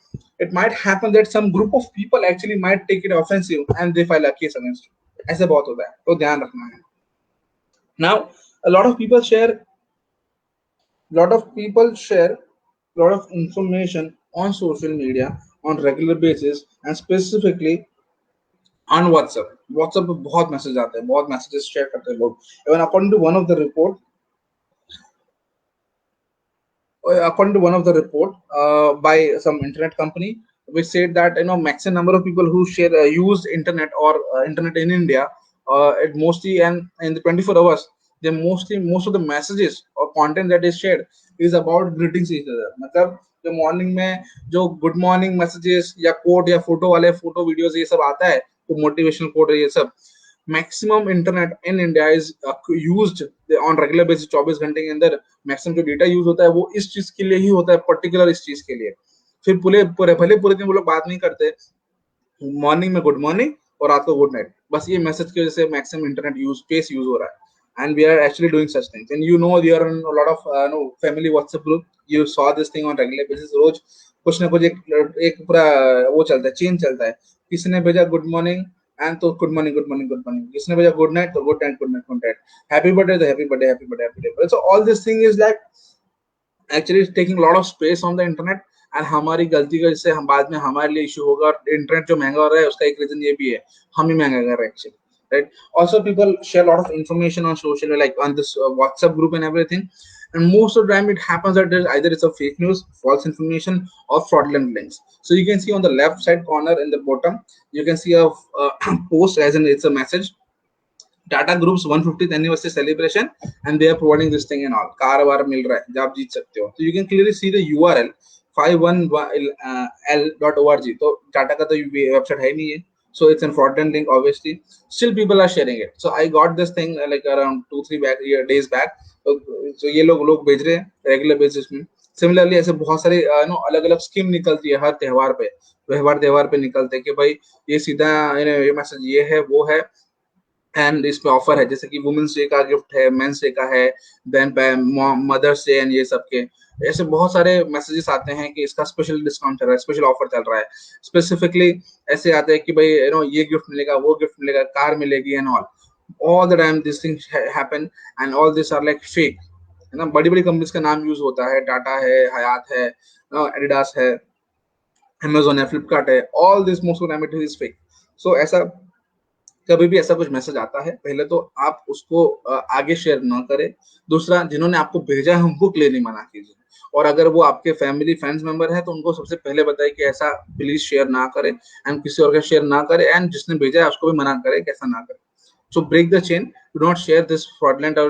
it might happen that some group of people actually might take it offensive and they file a case against you. ऐसे बहुत होता है, तो ध्यान रखना है. Now, a lot of people share a lot of information on social media on regular basis, and specifically on WhatsApp. WhatsApp पे बहुत मैसेज आते हैं, बहुत मैसेजेस शेयर करते हैं लोग. Even according to one of the report by some internet company, which said that maximum number of people who share use internet or internet in India, it mostly, and in the 24 hours, they most of the messages or content that is shared is about greetings each other. मतलब जो morning में जो good morning messages या coat या photo वाले photo videos ये सब आता है, तो मोटिवेशनल कोट ये सब, maximum internet in India is used on regular basis. 24 घंटे के अंदर मैक्सिमम जो डेटा यूज होता है वो इस चीज के लिए ही होता है, पर्टिकुलर इस चीज के लिए. फिर भले पूरे दिन वो लोग बात नहीं करते, मॉर्निंग में गुड मॉर्निंग और रात को गुड नाइट, बस ये मैसेज की वजह से मैक्सिमम इंटरनेट यूज हो रहा है. And we are actually doing such things, and we are in a lot of family WhatsApp group. You saw this thing on regular basis. रोज कुछ ना कुछ एक पूरा वो चलता है, चेन चलता है। किसी ने भेजा गुड मॉर्निंग एंड तो good morning good morning good morning, किसी ने भेजा गुड नाइट तो good night good night good night, happy birthday तो happy birthday happy birthday happy birthday. So all this thing is like actually taking lot of space on the internet. And हमारी गलती की वजह से हम बाद में हमारे लिए इशू होगा। और इंटरनेट जो महंगा हो रहा है उसका एक रीजन ये भी है, हम ही महंगा कर रहे हैं actually, right? Also people share a lot of information on social media, like on this WhatsApp group and everything, and most of the time it happens that there's either it's a fake news, false information, or fraudulent links. So you can see on the left side corner in the bottom, you can see a post, as in it's a message, Tata groups 150th anniversary celebration and they are providing this thing and all, car वार मिल रहा है जो आप जीत सकते हो। तो you can clearly see the URL 51l.org। तो टाटा का तो वेबसाइट है नहीं है, so it's a fraudulent link obviously, still people are sharing it। So I got this thing like around 2-3 days back। तो ये लोग भेज रहे हैं रेगुलर बेसिस में। सिमिलरली ऐसे बहुत सारे नो अलग अलग स्कीम निकलती है हर त्योहार पे, त्योहार पे निकलते हैं कि भाई ये सीधा ये मैसेज ये है वो है, एंड इस पे ऑफर है, जैसे कि वुमेन्स डे का गिफ्ट है, मेंस डे का है, देन मदर्स डे एंड ये सब के ऐसे बहुत सारे मैसेजेस आते हैं कि इसका स्पेशल डिस्काउंट चल रहा है, स्पेशल ऑफर चल रहा है। स्पेसिफिकली ऐसे आते हैं कि भाई ये गिफ्ट मिलेगा वो गिफ्ट मिलेगा कार मिलेगी and all the time this things happen and all this are like fake, है ना। बड़ी बड़ी कंपनीज का नाम यूज होता है, टाटा है, हयात है, एडिडास है, अमेजोन है, फ्लिपकार्ट है, all this most of time it is fake. So ऐसा कभी भी ऐसा कुछ मैसेज आता है पहले तो आप उसको आगे शेयर ना करें। दूसरा, जिन्होंने आपको भेजा है उनको क्लियरली मना कीजिए। और अगर वो आपके फैमिली फ्रेंड्स मेंबर है तो उनको सबसे पहले बताइए कि ऐसा प्लीज शेयर ना करें, एंड किसी और का शेयर ना करें, एंड जिसने भेजा है उसको भी मना करें कि ऐसा ना करें। So break the chain. Do not share this fraudulent or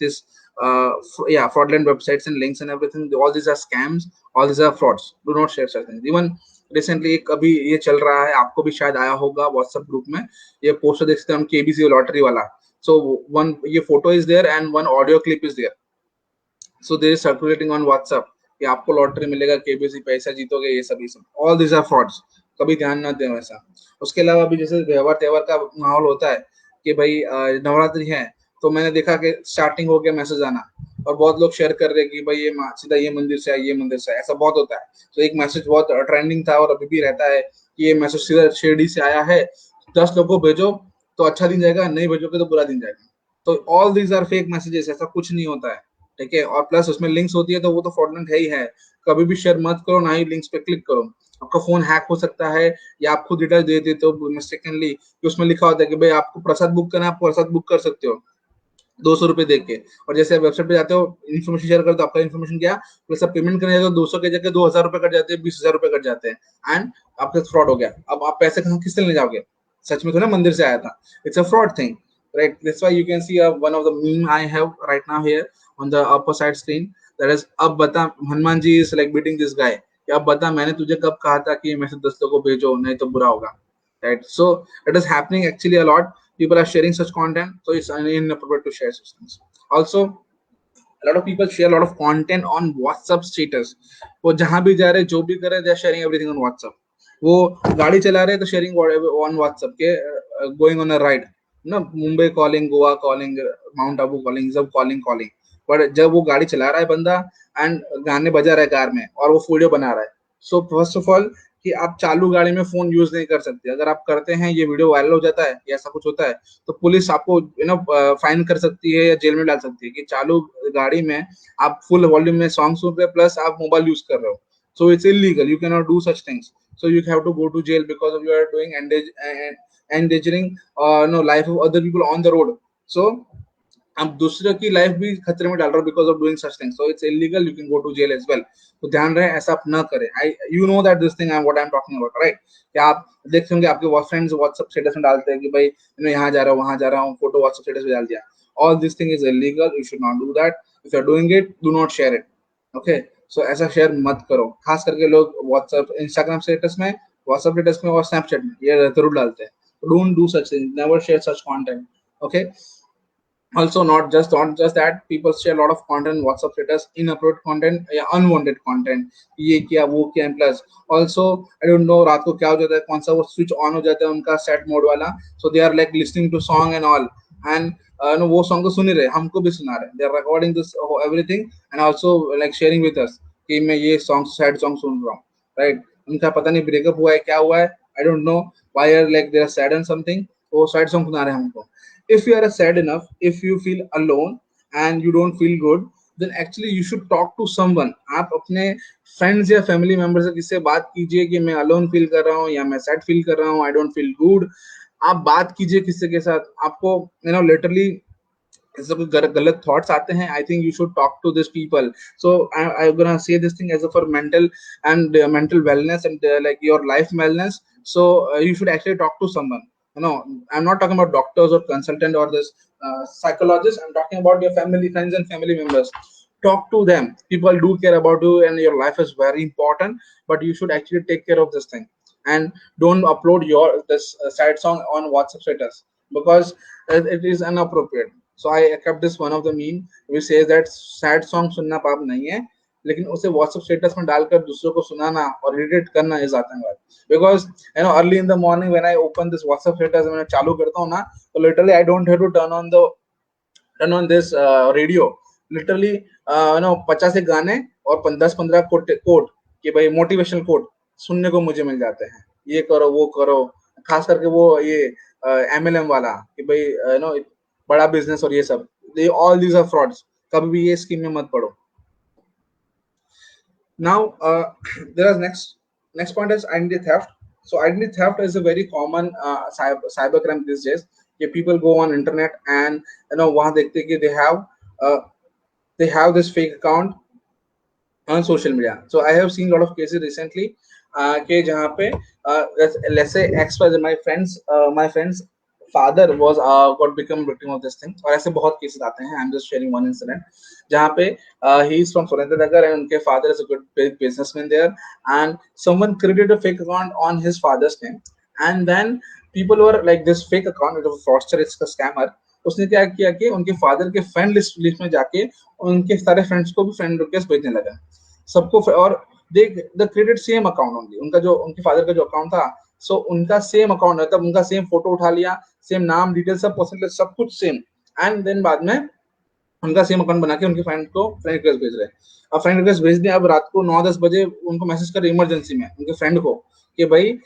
this fraudulent websites and links and everything. All these are scams. All these are frauds. Do not share such things. Even recently एक अभी ये चल रहा है, आपको भी शायद आया होगा व्हाट्सएप ग्रुप में, ये पोस्टर देख सकते हैं हम, केबीसी लॉटरी वाला। सो वन ये photo is there and one audio clip is there. So there is circulating on WhatsApp कि आपको लॉटरी मिलेगा, केबीसी पैसा जीतोगे, ये सब ऑल दिस आर फ्रॉड्स। कभी ध्यान ना दें वैसा। उसके अलावा भी जैसे व्यवहार त्योहार का माहौल होता है कि भाई नवरात्रि है, तो मैंने देखा कि स्टार्टिंग हो गया मैसेज आना, और बहुत लोग शेयर कर रहे हैं कि भाई ये सीधा ये मंदिर से है, ये मंदिर से है, ऐसा बहुत होता है। तो एक मैसेज बहुत ट्रेंडिंग था और अभी भी रहता है कि ये मैसेज सीधा शिरडी से आया है, 10 लोगों को भेजो तो अच्छा दिन जाएगा, नहीं भेजोगे तो बुरा दिन जाएगा। तो all these are fake messages, ऐसा कुछ नहीं होता है, ठीक है। और प्लस उसमें लिंक्स होती है तो वो तो फ्रॉडलेंट है ही है। कभी भी शेयर मत करो, ना ही लिंक्स पे क्लिक करो। आपका फोन हैक हो सकता है, या आप खुद डिटेल दे देते हो मिस्टेकनली कि उसमें लिखा होता है कि भाई आपको प्रसाद बुक करना है, आप प्रसाद बुक कर सकते हो 200 रुपए देख के। और जैसे आप वेबसाइट पे जाते हो इन्फॉर्मेशन शेयर करते हो, आपका इन्फॉर्मेशन क्या प्लस आप पेमेंट करने जाते हो, 200 के जगह 2000 रुपए कट जाते हैं, 20,000 रुपए कट जाते हैं, एंड आपके साथ फ्रॉड हो गया। अब आप पैसे कहाँ किससे लेने जाओगे, सच में तो ना मंदिर से आया था। It's a fraud thing, right? That's why you can see one of the meme I have right now here on the upper side screen, that is अब बता, Hanuman ji is like beating this guy कि अब बता मैंने तुझे कब कहा था कि मैसेज 10 लोगों को भेजो नहीं तो बुरा होगा, right? So it is happening actually a lot. People are sharing such content, so it's inappropriate to share such things. Also, a lot of people share a lot of content on WhatsApp status। वो जहां भी जा रहे जो भी कर रहे, they are sharing everything on WhatsApp। वो गाड़ी चला रहे तो शेयरिंग ऑन WhatsApp के, गोइंग ऑन अ राइड ना, Mumbai calling, Goa calling, mount Abu calling, सब कॉलिंग कॉलिंग। पर जब वो गाड़ी चला रहा है बंदा एंड गाने बजा रहा है कार में और वो वीडियो बना रहा है, सो फर्स्ट ऑफ ऑल कि आप चालू गाड़ी में फोन यूज नहीं कर सकते। अगर आप करते हैं, ये वीडियो वायरल हो जाता है या ऐसा कुछ होता है, तो पुलिस आपको फाइन कर सकती है या जेल में डाल सकती है कि चालू गाड़ी में आप फुल वॉल्यूम में सॉन्ग सुन रहे प्लस आप मोबाइल यूज कर रहे हो। सो it's illegal, you can not do such things. So you have to go to jail because of you are doing endangering no life of other people on the road। So आप दूसरे की life भी खतरे में डाल रहे हो because of doing such things, so it's illegal, you can go to jail as well. तो ध्यान रहे ऐसा आप ना करें। I you know that this thing I am what I am talking about, right? क्या आप देखते होंगे आपके फ्रेंड्स व्हाट्सएप स्टेटस में डालते हैं कि भाई मैं यहाँ जा रहा हूँ, वहां जा रहा हूँ, फोटो व्हाट्सएप स्टेटस में डाल दिया। All this thing is illegal, you should not do that. If you are doing it, do not share it, okay? So ऐसा शेयर मत करो। खास करके लोग व्हाट्सएप इंस्टाग्राम स्टेटस में, व्हाट्सएप स्टेटस में और स्नैपचैट में ये जरूर डालते हैं। Don't do such thing, never share such content, okay? Also, not just that, people share a lot of content WhatsApp status, inappropriate content या unwanted content, ये क्या वो क्या। Plus also I don't no रात को क्या हो जाता है, कौन सा वो स्विच ऑन हो जाता है उनका सेट मोड वाला, so they are like listening to song and all, and no वो सॉन्ग तो सुन ही रहे, हमको भी सुना रहे, they are recording this everything and also like sharing with us कि मैं ये सॉन्ग सैड सॉन्ग सुन रहा हूँ, राइट. उनका पता नहीं ब्रेकअप हुआ है, क्या हुआ है, I don't know, why are like they are sad and something, वो सैड सॉन्ग सुना रहे हैं हमको. If you are sad enough, if you feel alone and you don't feel good, then actually you should talk to someone. आप अपने friends या family member से किससे बात कीजिए कि मैं अलोन फील कर रहा हूँ या मैं सैड फील कर रहा हूँ, आई डोंट फील गुड. आप बात कीजिए किससे के साथ, आपको लिटरली ऐसे कोई गलत थॉट्स आते हैं, I think you should talk to this people. So I gonna say this thing as a for mental and mental wellness and like your life wellness. So you should actually talk to someone. I'm not talking about doctors or consultant or this psychologist. I'm talking about your family, friends and family members. Talk to them. People do care about you and your life is very important, but you should actually take care of this thing. And don't upload your this sad song on WhatsApp status, because it is inappropriate. So I kept this one of the meme which says that sad song सुनना पाप नहीं है, लेकिन उसे WhatsApp status में डालकर दूसरों को सुनाना और इरिटेट करना इज आतंकवाद. Because early in the morning when I open this WhatsApp status, मैं चालू करता हूँ ना, तो literally I don't have to turn on this radio. Literally 50 से गाने और 10-15 कोट कि भाई मोटिवेशनल कोट सुनने को मुझे मिल जाते हैं, ये करो वो करो. खास करके वो ये MLM वाला कि भाई बड़ा बिजनेस और ये सब, they all these are frauds. कभी भी ये स्कीम में मत पड़ो. Now, there is next point is identity theft. So identity theft is a very common cyber crime these days. Yeah, people go on internet and वहाँ देखते हैं कि uh, they have this fake account on social media. So I have seen a lot of cases recently कि जहाँ पे let's say X was my friend's father was got become victim of this thing. और ऐसे बहुत cases आते हैं. I'm just sharing one incident जहाँ पे he is from Surendra and उनके father is a good big businessman there, and someone created a fake account on his father's name, and then people were like this fake account, it was a fraudster, it's a scammer. उसने क्या किया कि उनके father के friend list में जाके उनके सारे फ्रेंड्स को भी फ्रेंड रिक्वेस्ट भेजने लगा सबको. और they the created same account only, उनका जो उनके फादर का जो अकाउंट था, सो उनका सेम अकाउंट है, तब उनका सेम फोटो उठा लिया, सेम नाम डिटेल सब परसेंटेज सब कुछ सेम, एंड देन बाद में उनका सेम अकाउंट बना के उनके फ्रेंड को फ्रेंड रिक्वेस्ट भेज रहे हैं. अब फ्रेंड रिक्वेस्ट भेज दिया, अब रात को 9-10 बजे उनको मैसेज कर इमरजेंसी में उनके फ्रेंड को कि भाई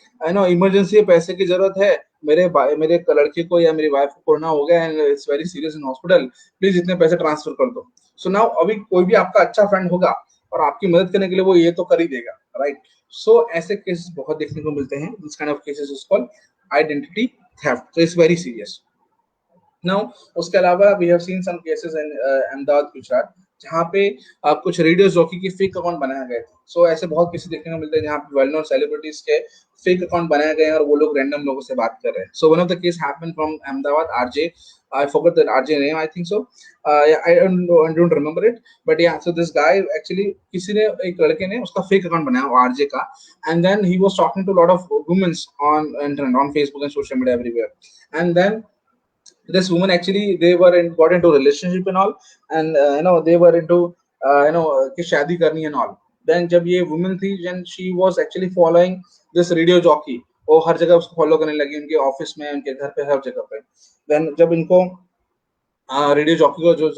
इमरजेंसी है, पैसे की जरूरत है, मेरे लड़के को या मेरी वाइफ को कोरोना हो गया and it's very serious in hospital, please इतने पैसे ट्रांसफर कर दो. सो नाउ अभी कोई भी आपका अच्छा फ्रेंड होगा और आपकी मदद करने के लिए वो ये तो कर ही देगा, राइट. सो ऐसे केसेस बहुत देखने को मिलते हैं. This kind of cases is called identity theft. So it's very serious. Now उसके अलावा we have seen some cases in Ahmedabad, Gujarat, जहाँ पे कुछ रेडियो जॉकी के फेक अकाउंट बनाए गए थे. सो ऐसे बहुत केसेस देखने को मिलते हैं जहाँ पे वेल नोन सेलिब्रिटीज के फेक अकाउंट बनाए गए हैं और वो लोग रैंडम लोगों से बात कर रहे हैं. So one of the case happened from Ahmedabad, RJ, I forgot the RJ name, I think so. Yeah, I don't remember it, but yeah. So this guy actually, किसी ने एक लड़के ने उसका फेक अकाउंट बनाया RJ का, and then he was talking to a lot of women on internet, on Facebook and social media everywhere, and then this woman actually they were got into relationship and all, and they were into कि शादी करनी and all. Then जब ये woman थी, then she was actually following this radio jockey, वो हर जगह उसको follow करने लगी, उनके ऑफिस में, उनके घर पे, हर जगह पे. देन जब इनको रेडियो जॉकी को जो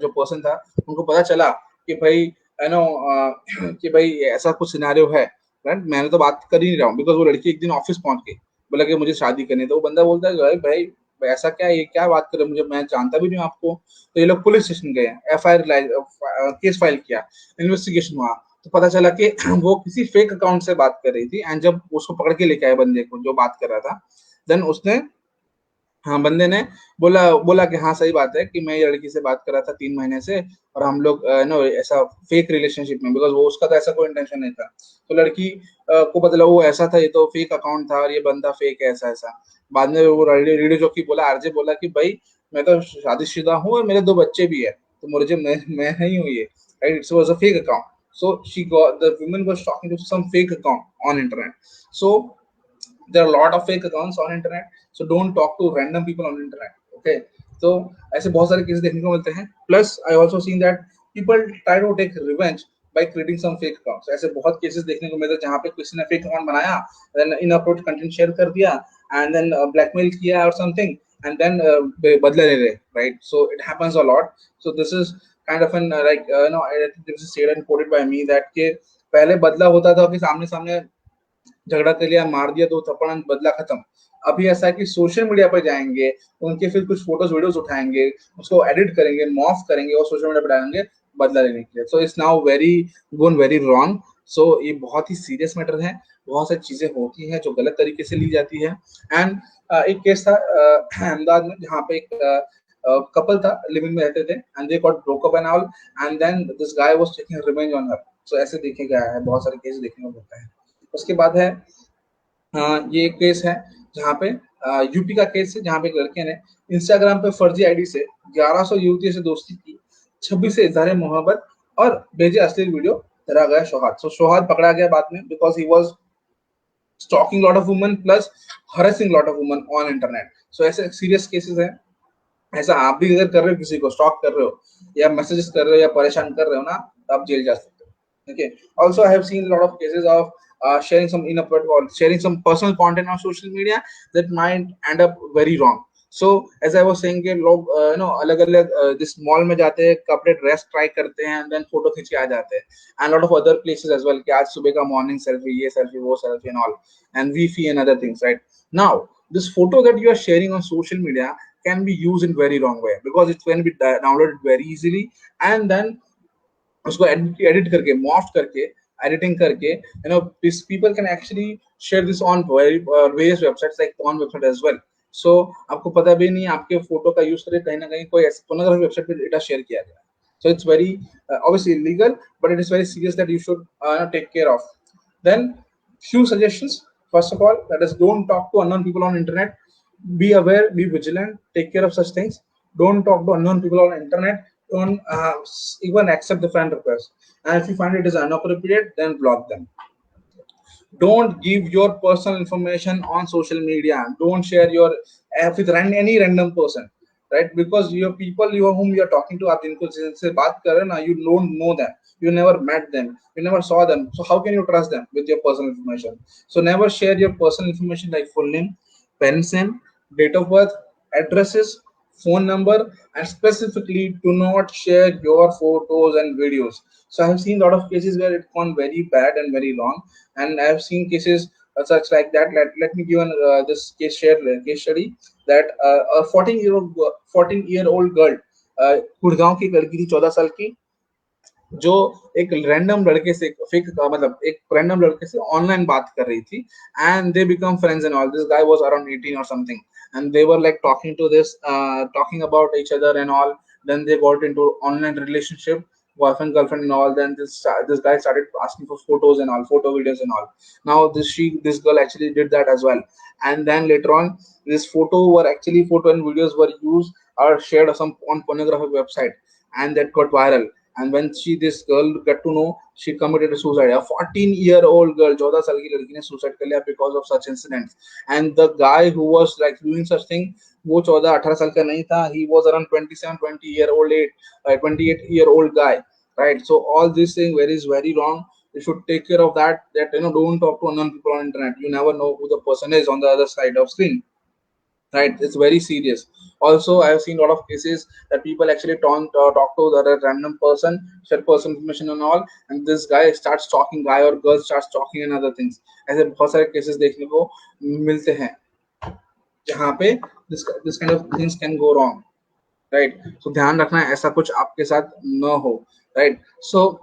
जो पर्सन था उनको पता चला कि भाई कि भाई ऐसा कुछ सिनेरियो है, राइट, मैंने तो बात कर ही नहीं रहा हूँ, बिकॉज वो लड़की एक दिन ऑफिस पहुंच गई, बोला कि मुझे शादी करनी है. तो वो बंदा बोलता है भाई भाई ऐसा क्या, ये क्या बात कर रहे हो, मुझे, मैं जानता भी नहीं हूँ आपको. तो ये लोग पुलिस स्टेशन गए, FIR केस फाइल किया, इन्वेस्टिगेशन हुआ, तो पता चला कि वो किसी फेक अकाउंट से बात कर रही थी. एंड जब उसको पकड़ के लेके आए बंदे को जो बात कर रहा था, देन उसने, हाँ, बंदे ने बोला बोला कि हाँ सही बात है कि मैं ये लड़की से बात कर रहा था 3 महीने से, और हम लोग नो ऐसा फेक रिलेशनशिप में, बिकॉज वो उसका तो ऐसा कोई इंटेंशन नहीं था. तो लड़की को बदला वो ऐसा था, ये तो फेक अकाउंट था और ये बंदा फेक है, ऐसा ऐसा. बाद में वो रेडियो जॉकी बोला, RJ बोला कि भाई मैं तो शादीशुदा हूँ और मेरे 2 बच्चे भी है, तो मुझे मैं नहीं हूँ ये, right. It's was a fake account. So she got, the woman was talking to some fake account on internet. So there are a lot of fake accounts on internet, so don't talk to random people on internet, okay. So ऐसे बहुत सारे cases देखने को मिलते हैं. Plus I also seen that people try to take revenge by creating some fake accounts. ऐसे बहुत cases देखने को मिलते हैं जहाँ पे किसी ने फेक अकाउंट बनाया, देन इनअप्रोप्रिएट कंटेंट शेयर कर दिया, एंड देन ब्लैकमेल किया और समथिंग, एंड देन बदले ले रहे, right. So it happens a lot. So this is kind of an like I think this is said and quoted by me that के पहले बदला होता था कि सामने सामने झगड़ा कर लिया, मार दिया, तो थप्पड़ बदला खत्म। अभी ऐसा है कि सोशल मीडिया पर जाएंगे, उनके फिर कुछ फोटोज वीडियोस उठाएंगे, उसको एडिट करेंगे, मॉफ करेंगे और सोशल मीडिया पर डालेंगे बदला लेने के लिए। So it's now very gone very wrong. So ये बहुत ही सीरियस मैटर है। बहुत सारी चीजें होती हैं जो गलत तरीके से ली जाती है। एंड एक केस था अहमदाबाद में, जहाँ पे एक कपल था, लिविंग में रहते थे, and they got broke up and all, and then this guy was taking revenge on her. So ऐसे देखे गया है, बहुत सारे केस देखने को मिलता है। उसके बाद है ये एक केस है जहाँ पे यूपी का केस है, जहाँ पे एक लड़के ने इंस्टाग्राम पे फर्जी आईडी से 1100 युवतियों से दोस्ती की, 26 से इजहार मोहब्बत और भेजे अश्लील वीडियो, धरा गया शौहाद। सो शौहाद पकड़ा गया बाद में, because he was stalking lot of women plus harassing lot of women on internet. So ऐसे सीरियस केसेस हैं। ऐसा आप भी अगर कर रहे हो, किसी को स्टॉक कर रहे हो या मैसेजेस कर रहे हो या परेशान कर रहे हो ना, तो आप जेल जा सकते हो। Okay. Also, I have seen a lot of cases of sharing some inappropriate or sharing some personal content on social media that might end up very wrong. So as I was saying कि लोग अलग अलग जिस mall में जाते हैं, कपड़े dress try करते हैं, एंड देन फोटो खींच के आ जाते हैं, and lot of other places as well कि आज सुबह का मॉर्निंग सेल्फी, ये सेल्फी, वो selfie and all, and we and other things, right? Now this photo that you are sharing on social media can be used in very wrong way, because it can be downloaded very easily, and then उसको edit करके, morph करके, editing करके, people can actually share this on various websites like porn website as well. So आपको पता भी नहीं आपके photo का यूज करके कहीं ना कहीं कोई ऐसे pornography वेबसाइट पे डेटा शेयर किया गया। So it's very obviously illegal, but it is very serious that you should take care of. Then few suggestions. First of all, that is, don't talk to unknown people on internet. Be aware, be vigilant, take care of such things. Don't talk to unknown people on internet. Don't even accept the friend request. And if you find it is inappropriate, then block them. Don't give your personal information on social media. Don't share your app with any random person, right? Because your people whom you are talking to, आप जिनको जिनसे बात कर रहे हैं ना, you don't know them, you never met them, you never saw them, so how can you trust them with your personal information? So never share your personal information like full name, parents name, date of birth, addresses, phone number, and specifically do not share your photos and videos. So I have seen a lot of cases where it's gone very bad and very long, and I have seen cases such like that. Let me give this case study that a 14-year-old girl, Gurgaon की लड़की थी, 14 साल की, जो एक random लड़के से fake, मतलब एक रैंडम लड़के से ऑनलाइन बात कर रही थी, and they become friends and all. This guy was around 18 और something, and they were like talking about each other and all. Then they got into online relationship, boyfriend girlfriend and all. Then this guy started asking for photos and all, photo videos and all. Now this girl actually did that as well, and then later on this photo and videos were used or shared on pornographic website, and that got viral. And when this girl got to know, she committed a suicide. A 14-year-old girl, 14 साल की लड़की ने suicide कर लिया because of such incidents. And the guy who was like doing such thing, वो 14-18 साल का नहीं था. He was around 28-year-old guy, right? So all these things is very wrong. You should take care of that. Don't talk to unknown people on internet. You never know who the person is on the other side of screen, right? It's very serious. Also, I have seen a lot of cases that people actually talk to the random person, share personal information and all, and this guy starts talking, guy or girl starts talking and other things. ऐसे बहुत सारे cases देखने को मिलते हैं जहाँ पे this kind of things can go wrong, right? So ध्यान रखना है ऐसा कुछ आपके साथ न हो, right? So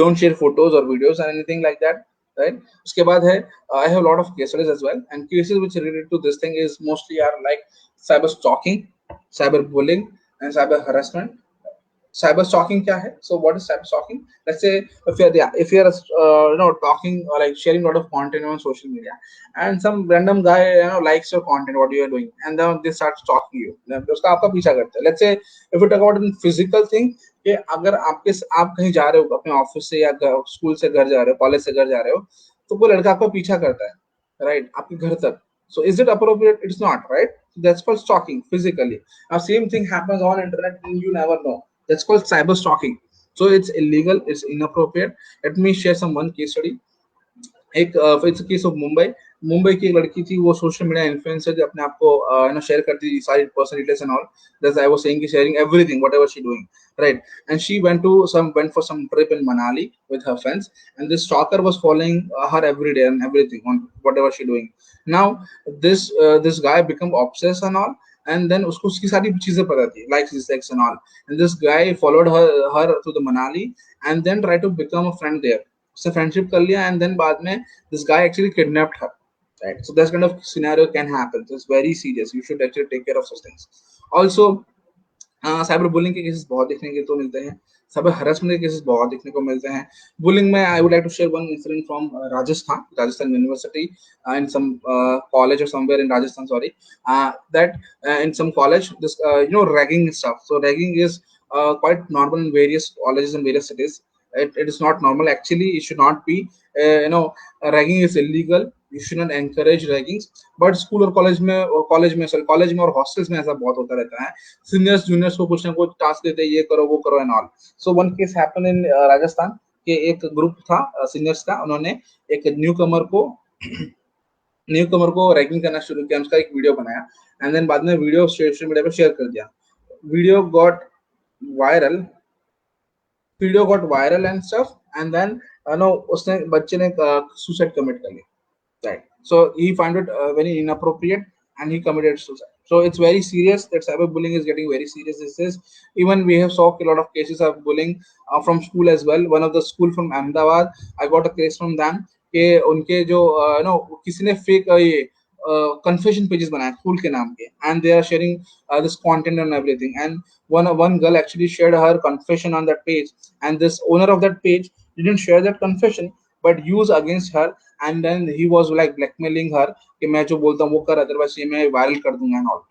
don't share photos or videos or anything like that, right? Uske baad hai, I have a lot of case studies as well, and cases which are related to this thing is mostly are like cyber stalking, cyber bullying, and cyber harassment. Cyber stalking kya hai? So what is cyber stalking? Let's say if you're talking or like sharing a lot of content on social media, and some random guy likes your content, what you are doing, and then they start stalking you, then uska aapka पीछा करते हैं. Let's say if we talk about a physical thing, कि अगर आप कहीं जा रहे हो अपने ऑफिस से या स्कूल से घर जा रहे हो, कॉलेज से घर जा रहे हो, तो वो लड़का आपको पीछा करता है, राइट, आपके घर तक. So is it appropriate? It's not, right? That's called stalking physically. Now same thing happens on internet and you never know. That's called cyber stalking. So it's illegal, it's inappropriate. Let me share some one case study. It's a case of Mumbai. Mumbai की एक लड़की थी, वो social media influencer जो अपने आप को share करती थी सारी personal details and all, that's I was saying sharing everything whatever she doing, right? And she went for some trip in Manali with her friends, and this stalker was following her every day and everything on whatever she doing. Now this guy become obsessed and all, and then उसको उसकी सारी चीजें पता थी, likes, dislikes and all, and this guy followed her to the Manali and then tried to become a friend there. उससे friendship कर लिया, and then बाद में this guy actually kidnapped her, right? So that kind of scenario can happen. So it's very serious. You should actually take care of such things. Also, cyber bullying के cases बहुत देखने के तो मिलते हैं, cyber harassment के cases बहुत देखने को मिलते हैं। बुलिंग में I would like to share one incident from Rajasthan university, in some college or somewhere in Rajasthan, sorry, that in some college this ragging stuff. So ragging is quite normal in various colleges and various cities. It is not normal actually, it should not be. Ragging is illegal, you should not encourage raggings, but school और college में और hostels में ऐसा बहुत होता रहता है। Seniors juniors को कुछ ना कुछ टास्क देते हैं, ये करो वो करो and all. So one case happen in Rajasthan के, एक ग्रुप था सीनियर्स का, उन्होंने एक न्यू कमर को रैगिंग करना शुरू किया, उसका एक वीडियो बनाया, एंड देन बाद में वीडियो सोशल मीडिया पे शेयर कर दिया। Video got viral video got viral and stuff, and then no उसने बच्चे ने सुसाइड कमिट कर लिया, right? So he found it very inappropriate and he committed suicide. So it's very serious that cyberbullying is getting very serious these days. Even we have saw a lot of cases of bullying from school as well. One of the school from Ahmedabad, I got a case from them कि उनके जो किसी ने fake ये confession pages बनाए school के नाम के, and they are sharing this content and everything, and one girl actually shared her confession on that page, and this owner of that page didn't share that confession but use against her, and then he was like blackmailing her कि मैं जो बोलता हूँ वो कर, otherwise ये मैं viral कर दूंगा and all.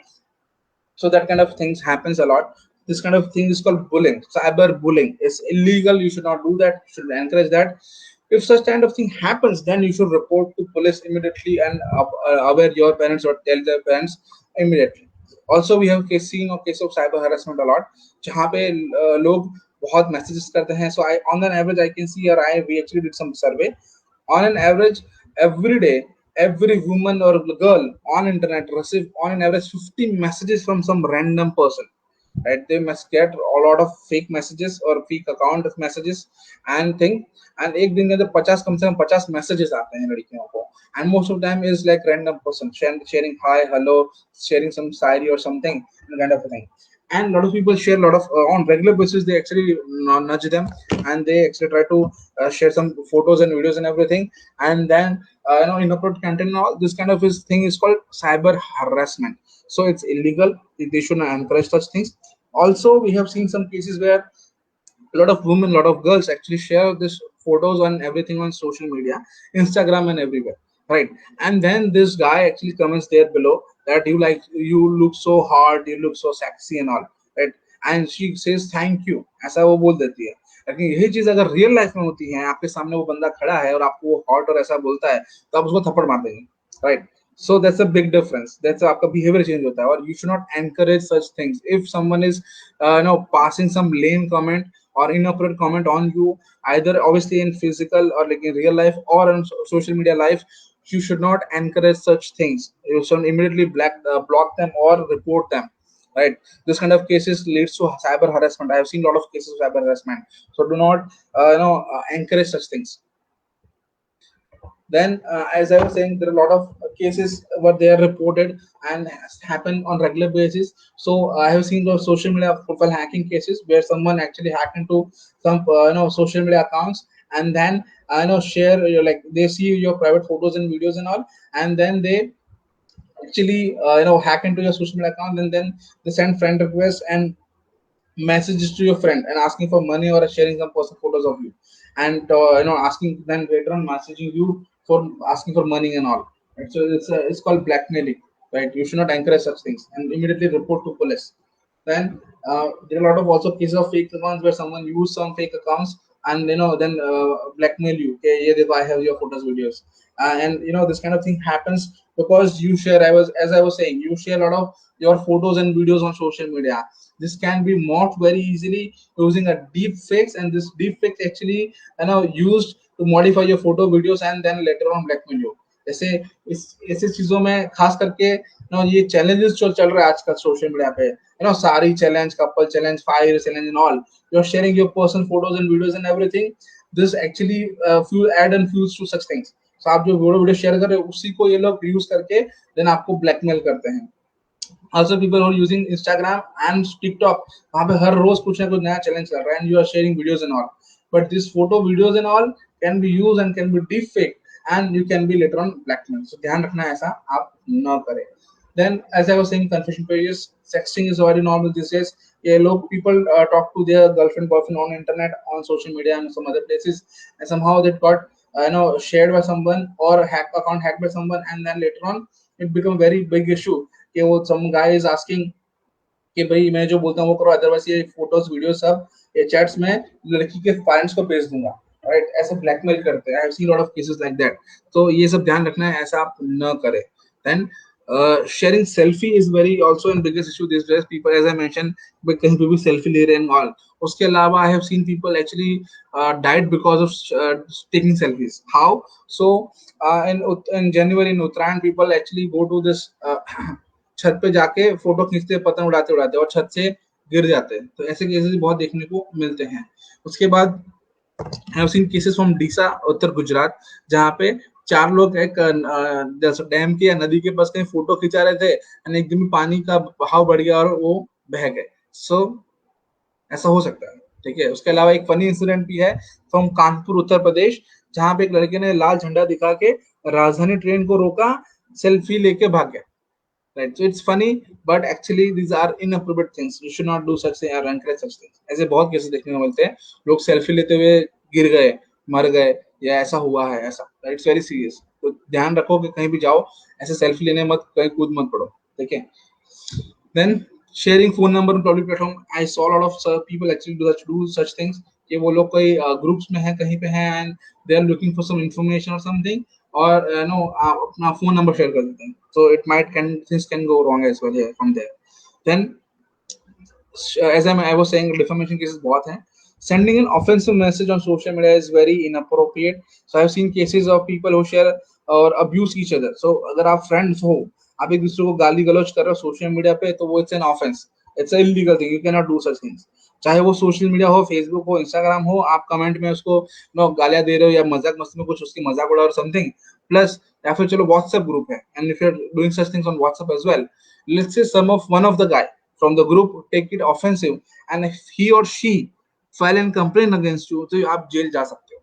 So that kind of things happens a lot. This kind of thing is called bullying. Cyber bullying is illegal, you should not do that, you should encourage that. If such kind of thing happens, then you should report to police immediately and aware your parents or tell their parents immediately. Also we have seen a case of cyber harassment a lot, जहाँ पे लोग बहुत messages करते हैं. So I, on an average, I can see, or I we actually did some survey. On an average, every day, every woman or girl on internet receive on an average 50 messages from some random person, right? They must get a lot of fake messages or fake account of messages and thing, and एक दिन के अंदर 50 कम से कम 50 messages आते हैं लड़कियों को, and most of them is like random person sharing hi hello, sharing some Shayari or something kind of a thing. And a lot of people share a lot of on regular basis, they actually nudge them, and they actually try to share some photos and videos and everything, and then inappropriate content and all this kind of thing is called cyber harassment. So it's illegal, they should not encourage such things. Also we have seen some cases where a lot of women, a lot of girls actually share this photos on everything on social media, Instagram and everywhere, right? And then this guy actually comments there below that you look so hot, you look so sexy and all, right? And she says thank you, ऐसा वो बोल देती है। लेकिन यही चीज अगर real life में होती है, आपके सामने वो बंदा खड़ा है और आपको वो हॉट और ऐसा बोलता है, तो आप उसको थप्पड़ मार देंगे, right? So that's a big difference. That's आपका behavior change होता है, और you should not encourage such things. If someone is passing some lame comment or inappropriate comment on you, either obviously in physical or like in real life or on social media life, you should not encourage such things. You should immediately block them or report them, right? This kind of cases leads to cyber harassment. I have seen a lot of cases of cyber harassment. So do not encourage such things. Then as I was saying, there are a lot of cases where they are reported and happen on regular basis. So I have seen those social media profile hacking cases where someone actually hacked into some social media accounts, and then share your, like they see your private photos and videos and all, and then they actually hack into your social media account, and then they send friend requests and messages to your friend and asking for money or sharing some personal photos of you, and asking, then later on messaging you for asking for money and all, right? So it's called blackmailing, right? You should not encourage such things and immediately report to police. Then there are a lot of also cases of fake accounts where someone use some fake accounts and then blackmail you, okay, yeah, I have your photos, videos, and this kind of thing happens because you share, as I was saying, you share a lot of your photos and videos on social media. This can be morphed very easily using a deep fakes, and this deep fakes actually used to modify your photo, videos, and then later on blackmail you. जैसे इस ऐसी चीजों में खास करके ये challenges जो चल रहा है आजकल सोशल मीडिया पे, सारी challenge, couple challenge, fire challenge and all, you are sharing your personal photos and videos and everything, this actually fuelled and fuels to such things. तो आप जो वीडियो शेयर कर रहे हो उसी को ये लोग यूज करके देन आपको ब्लैकमेल करते हैं। Also people who are using Instagram and TikTok, वहाँ पे हर रोज कुछ ना कुछ नया चैलेंज कर रहा है, and you are sharing videos and all, but this photo videos and all can be used and can be deep fake and you can be later on blackmailed, so ध्यान रखना है, ऐसा आप ना करें। Then as I was saying, confession pages, sexting is very normal these days. Yeah, look, people talk to their girlfriend, boyfriend on internet, on social media and some other places, and somehow that got shared by someone or account hacked by someone, and then later on it become very big issue कि वो सम guy is asking कि भाई मैं जो बोलता हूँ वो करो, अदरवाइज ये फोटोज वीडियो सब ये चैट्स में लड़की के पेरेंट्स को भेज दूंगा, राइट, ऐसे ब्लैकमेल करते हैं। आई have seen lot of cases like that. तो ये सब ध्यान रखना है, ऐसा आप न करें। Then sharing selfie is very also in biggest issue this days, people as I mention कहीं पे भी सेल्फी ले रहे हैं ऑल। उसके अलावा आई have seen people actually died because of taking selfies. How? So in January in Uttarayan, people actually go to this छत पे जाके फोटो खींचते, पतंग उड़ाते उड़ाते और छत से गिर जाते हैं। तो ऐसे केसेस बहुत देखने को मिलते हैं। उसके बाद I have seen cases from Deesa, Uttar Gujarat, जहाँ पे चार लोग एक डैम की या नदी के पास कहीं फोटो खिंचा रहे थे एंड एकदम पानी का बहाव बढ़ गया और वो बह गए। सो ऐसा हो सकता है, ठीक है। उसके अलावा एक फनी इंसिडेंट भी है फ्रॉम कानपुर, उत्तर प्रदेश, जहाँ पे एक लड़के ने लाल झंडा दिखा के राजधानी ट्रेन को रोका, सेल्फी लेके भाग गया, right? So it's funny, but actually these are inappropriate things. You should not do such things or encourage such things. ऐसे बहुत केसेस देखने को मिलते हैं, लोग सेल्फी लेते हुए गिर गए, मर गए, या ऐसा हुआ है ऐसा, इट्स वेरी सीरियस। तो ध्यान रखो कि कहीं भी जाओ ऐसे सेल्फी लेने मत, कहीं कूद मत पड़ो, ठीक है। Then sharing phone number on public platform, I saw a lot of people actually do such things कि वो लोग कोई ग्रुप्स में है, कहीं पे है, and they are looking for some information और समथिंग, और अपना फोन नंबर शेयर कर देते हैं। So it might can things can go wrong as well from there. Then as I was saying, defamation cases बहुत हैं. Sending an offensive message on social media is very inappropriate. So I have seen cases of people who share और abuse each other. So अगर आप friends हो, आप एक दूसरे को गाली गलौज कर रहे हो सोशल मीडिया पे, तो वो it's an offence, it's illegal thing, you can not do such things. चाहे वो सोशल मीडिया हो, फेसबुक हो, इंस्टाग्राम हो, आप कमेंट में उसको गालियां दे रहे हो या मजाक मस्ती में कुछ उसकी मजाक उड़ा और समथिंग प्लस, या फिर चलो व्हाट्सएप ग्रुप है and if you are doing such things on WhatsApp as well, let's say some of one of the guy from the group take it offensive and if he or she file and complain against you, तो आप jail जा सकते हो,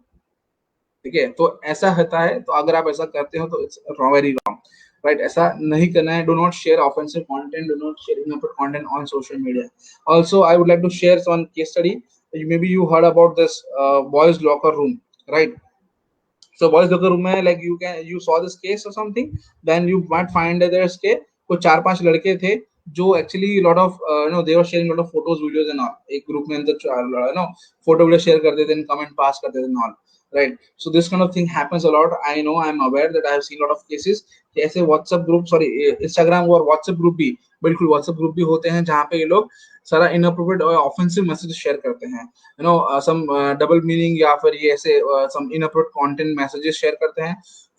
ठीक है। तो ऐसा होता है, तो अगर आप ऐसा करते हो तो इट्स वेरी रॉन्ग, राइट, ऐसा नहीं करना है। Do not share offensive content, do not share inappropriate content on social media. Also I would like to share one case study, maybe you heard about this boys locker room, right. So boys locker room में like you saw this case or something, then you might find that there's के कुछ चार पांच लड़के थे जो actually lot of they were sharing lot of photos, videos and all, एक group में अंदर फोटो वीडियो शेयर करते थे, कमेंट पास करते थे and all, right? So this kind of thing happens a lot. I know, I'm aware that I have seen lot of cases कि ऐसे WhatsApp group, sorry Instagram और WhatsApp group भी, बिल्कुल WhatsApp group भी होते हैं जहाँ पे ये लोग सारा इनअप्रोप्रिएट और ऑफेंसिव मैसेज शेयर करते हैं, सम डबल मीनिंग या फिर ये ऐसे सम इनअप्रोप्रिएट कंटेंट मैसेजेस शेयर करते हैं,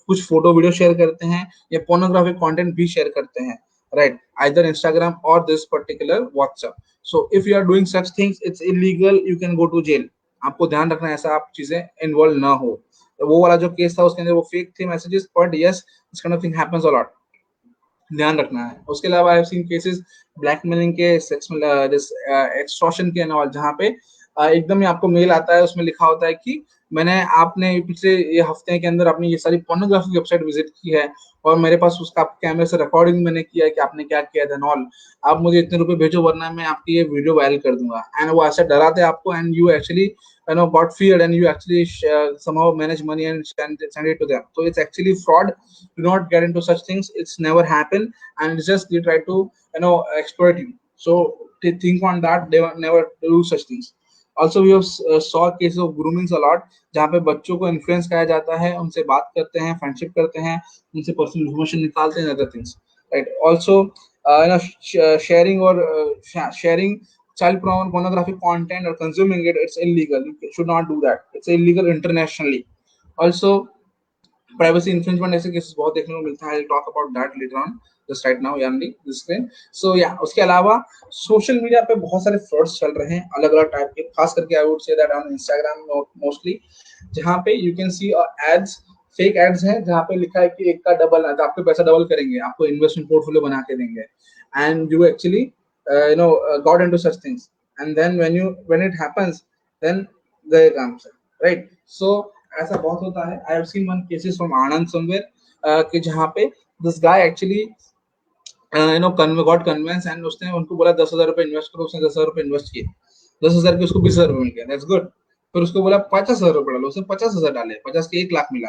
कुछ फोटो वीडियो शेयर करते हैं, या पोर्नोग्राफिक कंटेंट भी शेयर करते हैं, राइट, आइदर इंस्टाग्राम और this particular WhatsApp. So if you are doing such things, it's illegal, you can go to jail. आपको ध्यान रखना है ऐसा आप चीजें इन्वॉल्व ना हो। तो वो वाला जो केस था उसके अंदर वो फेक थे messages, but yes, this kind of thing happens a lot, ध्यान रखना है। उसके अलावा आई हैव सीन केसेस ब्लैकमेलिंग के, सेक्स दिस एक्सटॉर्शन के एंड ऑल, जहाँ पे एकदम ही आपको मेल आता है, उसमें लिखा होता है कि मैंने आपने पिछले ये हफ्ते के अंदर आपने ये सारी पोर्नोग्राफी वेबसाइट विजिट की है और मेरे पास उसका कैमरे से रिकॉर्डिंग मैंने किया है कि आपने क्या किया था ऑल, आप मुझे इतने रुपए भेजो वरना मैं आपकी ये वीडियो वायरल कर दूंगा। एंड वो ऐसा डराते आपको and you actually got feared and you actually somehow manage money and send it to them. So it's actually fraud. Do not get into such things. It's never happened, and it's just they try to exploit you. So think on that. They will never do such things. Also we have saw cases of groomings a lot, जहाँ पे बच्चों को influence किया जाता है, उनसे बात करते हैं, फ्रेंडशिप करते हैं, उनसे पर्सनल इन्फॉर्मेशन निकालते हैं, other things, right. Also sharing or sharing child pornographic content or consuming it, it's illegal. You should not do that. It's illegal internationally. Also, privacy infringement ऐसे केसेस बहुत देखने को मिलता है, I talk about that later on, just right now यानी this screen. सो या उसके अलावा सोशल मीडिया पे बहुत सारे फ्रॉड्स चल रहे हैं अलग अलग टाइप के, खास करके I would say that on Instagram mostly, जहाँ पे you can see ads, fake ads हैं जहाँ पे लिखा है कि एक का डबल, आपको पैसा डबल करेंगे, आपको इन्वेस्टमेंट पोर्टफोलियो बना के देंगे, and you actually got into such things, and then when it happens, then गए काम से, राइट। सो ऐसा बहुत होता है। आई have scene one cases from Anand somewhere कि जहाँ पे this guy actually got convince, and उसने उनको बोला 10,000 रुपए इन्वेस्ट करो, उसने 10,000 रुपए इन्वेस्ट किए, 10,000 के उसको 20,000 रुपए मिल गया, दैट्स गुड। फिर उसको बोला 50,000 रुपए डालो, उसने 50,000 डाले, 50 के 1 लाख मिला।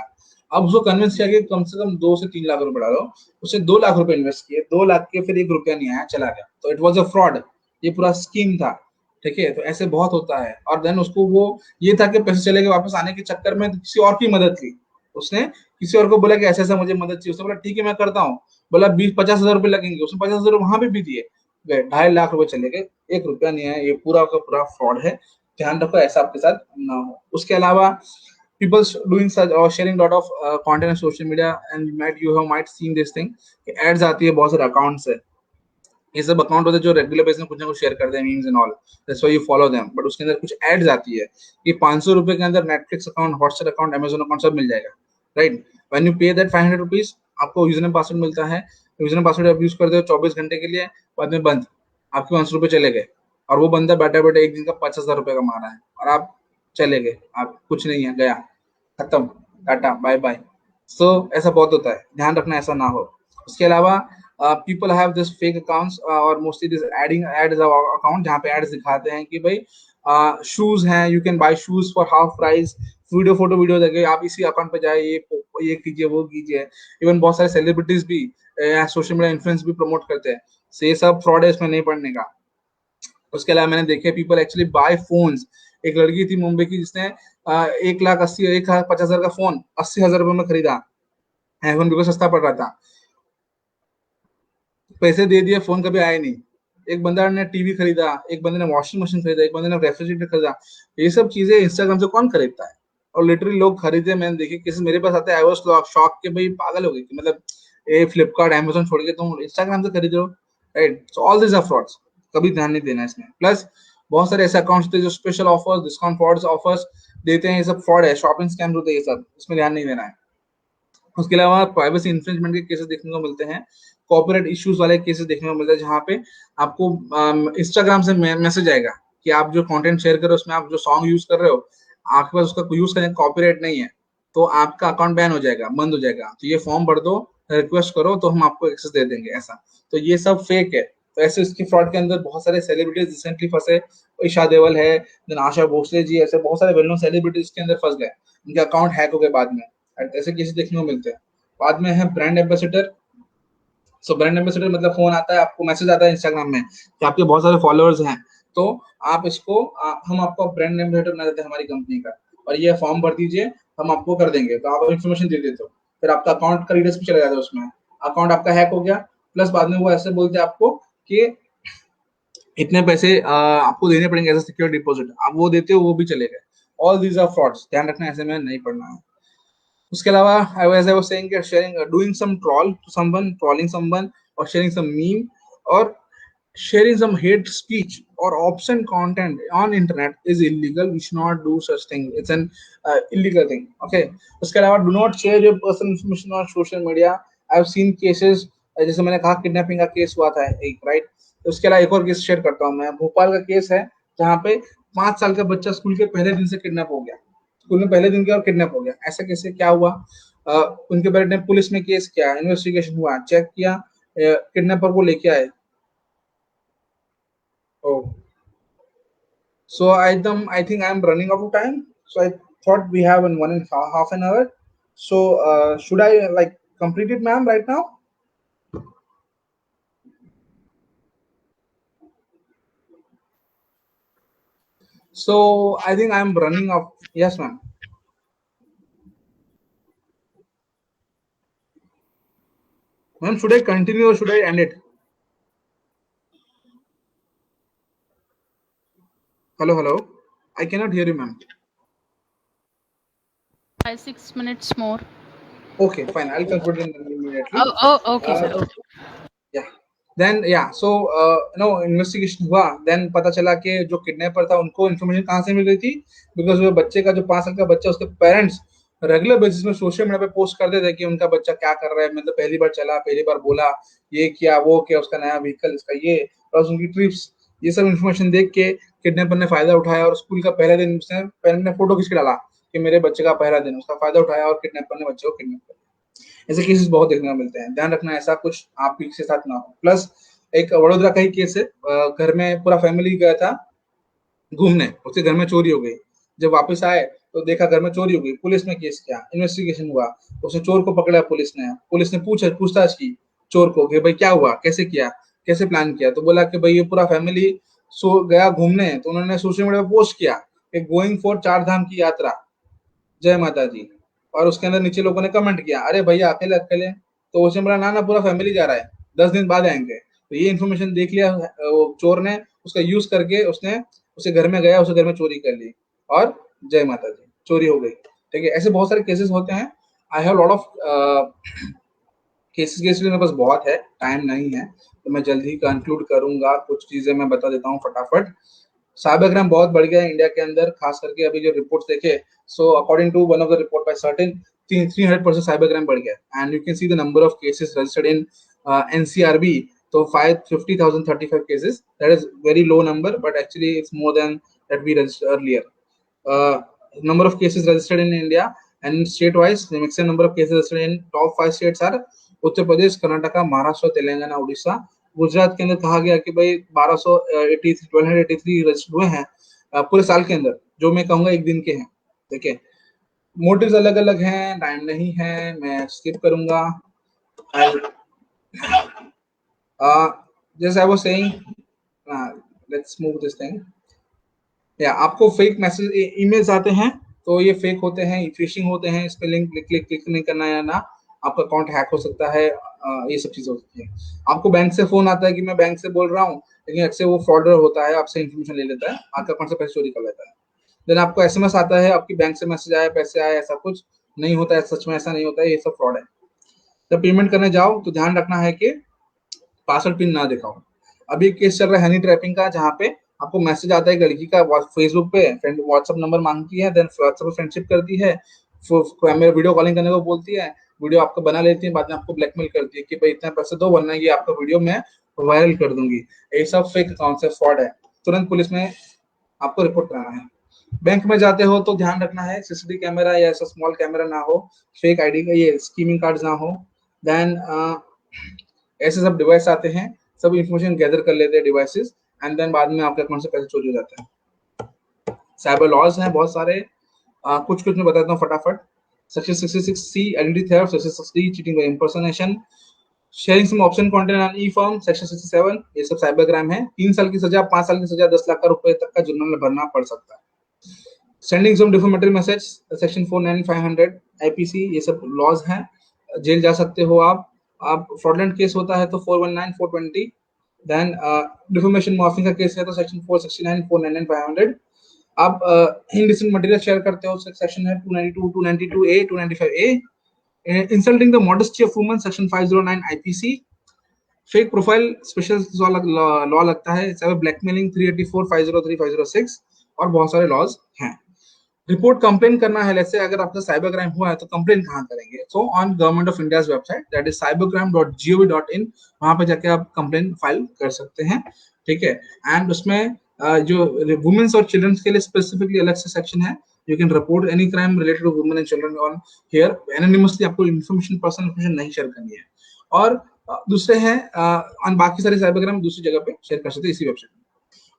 अब उसको कन्विंस किया कि कम से कम 2 से 3 लाख रुपए डालो, उसने 2 लाख रुपए इन्वेस्ट किए, 2 लाख के फिर 1 रुपया नहीं आया, चला गया। तो इट वॉज अ फ्रॉड, ये पूरा स्कीम था, ठीक है। तो ऐसे बहुत होता है। और देन उसको वो ये था कि पैसे चले गए, वापस आने के चक्कर में किसी और की मदद ली उसने, किसी और को बोला कि ऐसा ऐसा मुझे मदद चाहिए, उसने बोला ठीक है मैं करता हूँ, बोला 20-50 हजार रुपए लगेंगे, उसने 50 हजार वहां पे भी दिए, गए 2.5 लाख रुपए चले गए, 1 रुपया नहीं है। ये पूरा का पूरा फ्रॉड है, ध्यान रखो ऐसा आपके साथ ना हो। उसके अलावा people doing such or sharing lot of content on social media, and you might seen this thing कि ads आती है बहुत सारे अकाउंट से, ये सब अकाउंट होते हैं जो रेगुलर बेसिस में कुछ ना कुछ शेयर करते हैं, memes and all, that's why you follow them. But उसके अंदर कुछ एड्स आती है कि 500 रुपए के अंदर Netflix account, Hotstar account, Amazon account सब मिल जाएगा, राइट। व्हेन यू पे दैट 500 रुपीज, आपको यूजर नेम पासवर्ड मिलता है, यूजर नेम पासवर्ड आप यूज करते हो 24 घंटे के लिए, बाद में बंद, आपके 500 रुपए चले गए। और वो बंदा बैठा बैठा एक दिन का 50,000 रुपए कमा रहा है, और आप चले गए, आप कुछ नहीं है, गया, खत्म, टाटा बाय बाय। सो ऐसा बहुत होता है, ध्यान रखना ऐसा ना हो। उसके अलावा people have this fake accounts और mostly this adding ads account, जहाँ पे एड्स दिखाते हैं कि भाई शूज हैं, you can buy shoes for half price, video photo video देखे, आप इसी अकाउंट पे जाए, ये कीजिए वो कीजिए। इवन बहुत सारे सेलिब्रिटीज भी सोशल मीडिया इन्फ्लुएंस भी प्रमोट करते हैं। So, ये सब फ्रॉड है, इसमें नहीं पड़ने का। उसके अलावा मैंने देखे पीपल एक्चुअली बाय फोन्स, एक लड़की थी मुंबई की जिसने 1,50,000 का फोन 80,000 रुपए में खरीदा, आईफोन बिल्कुल सस्ता पड़ रहा था, पैसे दे दिए, फोन कभी आया नहीं। एक बंदा ने टीवी खरीदा, एक बंदे ने वॉशिंग मशीन खरीदा, एक बंदे ने रेफ्रिजरेटर खरीदा। ये सब चीजें इंस्टाग्राम से कौन खरीदता है? और लिटरली लोग खरीदे, मैंने देखे किसी मेरे पास आते हैं, आई वाज शॉक के भाई पागल हो गई कि मतलब ये फ्लिपकार्ट अमेजोन छोड़ के तुम इंस्टाग्राम से खरीद रहे हो, right. So all this are frauds, कभी ध्यान नहीं देना इसमें। प्लस बहुत सारे ऐसे अकाउंट्स होते हैं जो special offers, discount frauds offers देते हैं, ये सब फ्रॉड है, शॉपिंग स्कैम होते हैं ये सब, इसमें ध्यान नहीं देना है। उसके अलावा प्राइवेसी इन्फ्रिंजमेंट के केसेस देखने को मिलते हैं, कॉपीराइट इश्यूज वाले केसेस देखने को मिलते हैं, जहाँ पे आपको इंस्टाग्राम से मैसेज आएगा कि आप जो कंटेंट शेयर कर रहे हो, उसमें आप जो सॉन्ग यूज कर रहे हो, आपके पास उसका यूज करने का कॉपीराइट नहीं है, तो आपका अकाउंट बैन हो जाएगा, बंद हो जाएगा। तो ये फॉर्म भर दो, रिक्वेस्ट करो, तो हम आपको एक्सेस दे देंगे, ऐसा। तो ये सब फेक है। तो ऐसे इसकी फ्रॉड के अंदर बहुत सारे सेलिब्रिटीज रिसेंटली फंसे, ईशा देवल है, देन आशा भोसले जी, ऐसे बहुत सारे वेल नोन सेलिब्रिटीज के अंदर फंस गए, उनके अकाउंट हैक हो गए बाद में, ऐसे केसेस देखने को मिलते हैं। बाद में है brand ambassador. So brand ambassador मतलब फोन आता है आपको, मैसेज आता है इंस्टाग्राम में कि आपके बहुत सारे फॉलोअर्स हैं, तो आप इसको हम आपको ब्रांड एम्बेसडर बना देते हैं हमारी कंपनी का, और ये फॉर्म भर दीजिए, हम आपको कर देंगे। तो आप इन्फॉर्मेशन दे देते हो, फिर आपका अकाउंट का डिटेल्स भी चला जाता है उसमें, अकाउंट आपका हैक हो गया। प्लस बाद में वो ऐसे बोलते हैं आपको कि इतने पैसे आपको देने पड़ेंगे एज सिक्योर डिपॉजिट, आप वो देते हो, वो भी चले गए। ऑल दीज आर फ्रॉड्स, ध्यान रखना, ऐसे में नहीं पढ़ना है। उसके अलावा as I was saying that sharing doing some troll to someone, trolling someone, or sharing some meme, or sharing some hate speech or obscene content on internet is illegal. We should not do such thing. It's an illegal thing. Okay. उसके अलावा do not share your personal information on social media. I've seen cases, जैसे मैंने कहा kidnapping का case हुआ था एक, right. उसके अलावा एक और केस शेयर करता हूँ मैं, भोपाल का केस है, जहाँ पे 5 साल का बच्चा स्कूल के पहले दिन से किडनैप हो गया, स्कूल में पहले दिन के और किडनैप हो गया। ऐसा कैसे, क्या हुआ? उनके पेरेंट ने पुलिस में केस किया, इन्वेस्टिगेशन हुआ, चेक किया, किडनैपर को लेके आए। ओ, so I think I'm running out of time. So I thought we have in 1.5 hours. So should I like complete it, ma'am, right now? So I think I'm running off. Yes, ma'am. Ma'am, should I continue or should I end it? Hello, hello. I cannot hear you, ma'am. 5-6 minutes more. Okay, fine. I'll conclude it immediately. Okay, Uh, sir. Okay. yeah. Then yeah, so investigation हुआ. Then पता चला कि जो kidnapper था उनको information कहाँ से मिल रही थी, बिकॉज वो बच्चे का जो 5 साल का बच्चा, उसके पेरेंट्स रेगुलर बेसिस में सोशल मीडिया पे पोस्ट करते थे कि उनका बच्चा क्या कर रहा है, मतलब पहली बार चला, पहली बार बोला, ये किया वो किया, उसका नया व्हीकल, इसका ये, और उनकी ट्रिप्स, ये सब इन्फॉर्मेशन देख के किडनैपर ने फायदा उठाया, और स्कूल का पहले दिन उसने पेरेंट ने फोटो खींच के डाला कि मेरे बच्चे का पहला दिन, उसका फायदा उठाया और किडनैपर ने बच्चे को किडनैप कर लिया। ऐसे केसेस बहुत देखने को मिलते हैं, ध्यान रखना ऐसा कुछ आपके साथ ना हो। प्लस एक वडोदरा का ही केस है, घर में पूरा फैमिली गया था घूमने, उसके घर में चोरी हो गई। जब वापस आए तो देखा घर में चोरी हो गई, पुलिस में केस किया, इन्वेस्टिगेशन हुआ, उसने चोर को पकड़ा, पुलिस ने पूछताछ की चोर को कि भाई क्या हुआ, कैसे किया, कैसे प्लान किया, तो बोला कि भाई ये पूरा फैमिली सो गया घूमने, तो उन्होंने सोशल मीडिया पर पोस्ट किया कि गोइंग फॉर 4 धाम की यात्रा, जय माता दी, और उसके अंदर नीचे लोगों ने कमेंट किया, अरे भैया अकेले अकेले, तो उसने बोला ना ना पूरा फैमिली जा रहा है, 10 दिन बाद आएंगे। तो ये इन्फॉर्मेशन देख लिया वो चोर ने, उसका यूज करके उसने उसके घर में गया, उसके घर में चोरी कर ली, और जय माता दी, चोरी हो गई। ठीक है, ऐसे बहुत सारे केसेस होते हैं। I have lot of cases, case मेरे पास बहुत है, टाइम नहीं है, तो मैं जल्द ही कंक्लूड करूंगा। कुछ चीजें मैं बता देता हूँ फटाफट। साइबर क्राइम बहुत बढ़ गया है इंडिया के अंदर, खास करके अभी जो रिपोर्ट्स देखे, so according to one of the report by certain 300% cyber crime बढ़ गया, and you can see the number of cases registered in NCRB. तो 550,035 cases, that is very low number, but actually it's more than that we registered earlier. uh, Number of cases registered in India, and state-wise, the maximum number of cases registered in top 5 states are Uttar Pradesh, Karnataka, Maharashtra, Telangana, Orissa. Gujarat के अंदर कहा गया कि भाई 1283 register हुए हैं पूरे साल के अंदर, जो मैं कहूंगा एक दिन के हैं। देखिए, मोटिव्स अलग अलग हैं, टाइम नहीं है, मैं स्किप करूंगा। जैसे I was saying, let's move this thing. या आपको फेक मैसेज ईमेल्स आते हैं, तो ये फेक होते हैं, फिशिंग होते हैं, इस पे लिंक क्लिक क्लिक नहीं करना है ना, आपका अकाउंट हैक हो सकता है, ये सब चीजें हो सकती है। आपको बैंक से फोन आता है कि मैं बैंक से बोल रहा हूँ, लेकिन अक्सर वो फ्रॉडर होता है, आपसे इन्फॉर्मेशन ले लेता है, आपके अकाउंट से पैसे चोरी कर लेता है। देन आपको एसएमएस आता है, आपकी बैंक से मैसेज आया, पैसे आए, ऐसा कुछ नहीं होता है, सच में ऐसा नहीं होता है, ये सब फ्रॉड है। जब पेमेंट करने जाओ तो ध्यान रखना है कि पासवर्ड पिन ना दिखाओ। अभी एक केस चल रहा है हनी ट्रैपिंग का, जहाँ पे आपको मैसेज आता है लड़की का फेसबुक पे, फ्रेंड व्हाट्सएप नंबर मांगती है, देन व्हाट्सएप पे फ्रेंडशिप करती है, कैमरा वीडियो कॉलिंग करने को बोलती है, वीडियो आपको बना लेती है, बाद में आपको ब्लैकमेल करती है कि भाई इतने पैसे दो वरना ये आपका वीडियो मैं वायरल कर दूंगी। ये सब फेक अकाउंट से फ्रॉड है, तुरंत पुलिस में आपको रिपोर्ट कराना है। बैंक में जाते हो तो ध्यान रखना है सीसीटीवी कैमरा या ऐसा स्मॉल कैमरा ना हो, फेक आईडी का ये स्कीमिंग कार्ड ना हो। देन ऐसे सब डिवाइस आते हैं, सब इंफॉर्मेशन गैदर कर लेते हैं डिवाइसेस, एंड देन बाद में आपके अकाउंट से पैसे चोरी हो जाते हैं। साइबर लॉज हैं बहुत सारे, कुछ कुछ मैं बताता हूँ फटाफट। Section 66C identity theft, section 60 cheating by impersonation, sharing some option content on e form, section 67, ये सब साइबर क्राइम है। 3 साल की सजा, 5 साल की सजा, 10 लाख रुपए तक का जुर्माना भरना पड़ सकता है। सेंडिंग सम डिफॉर्मेटरी मैसेज, सेक्शन 49500 आईपीसी, ये सब लॉज हैं, जेल जा सकते हो आप फ्रॉडलेंट केस होता है तो 419 420। देन डिफॉर्मेशन मॉर्फिंग का केस है तो सेक्शन 469 499 500। आप इनडिसेंट मटेरियल शेयर करते हो, सेक्शन है 292 292A 295A। Insulting the modesty of woman, section 509 IPC. Fake profile special law लगता है, ब्लैकमेलिंग 384 503 506, और बहुत सारे लॉज हैं। रिपोर्ट कंप्लेन करना है, जैसे अगर आपका साइबर क्राइम हुआ है तो कंप्लेन कहाँ करेंगे? So on government of India website, that is cybercrime.gov.in, वहां पे जाके आप कंप्लेन फाइल कर सकते हैं। ठीक है, एंड उसमें जो वुमेन्स और चिल्ड्रंस के लिए स्पेसिफिकली अलग से सेक्शन है। You can report any crime related to women and children on here anonymously, आपको इन्फॉर्मेशन, पर्सनल इन्फॉर्मेशन नहीं शेयर करनी है। और दूसरे हैं ऑन बाकी सारे साइबर क्राइम दूसरी जगह पे शेयर कर सकते हैं इसी वेबसाइट में।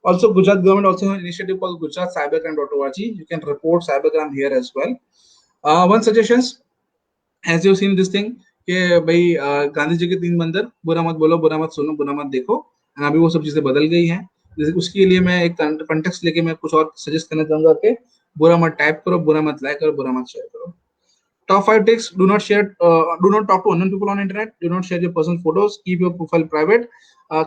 Also, Gujarat government also have an initiative called Gujarat Cybercrime.org. You can report cybercrime here as well. One suggestions, as you've seen this thing, कि भाई गांधी जी के 3 मंदिर, बुरा मत बोलो, बुरा मत सुनो, बुरा मत देखो, अभी वो सब चीजें बदल गई हैं। जैसे उसके लिए मैं एक कंटेक्स्ट लेके मैं कुछ और सजेस्ट करना चाहूंगा कि बुरा मत टाइप करो, बुरा मत लाइक करो, बुरा मत शेयर करो। Top 5 tips: do not share, do not talk to unknown people on internet. Do not share your personal photos. Keep your profile private.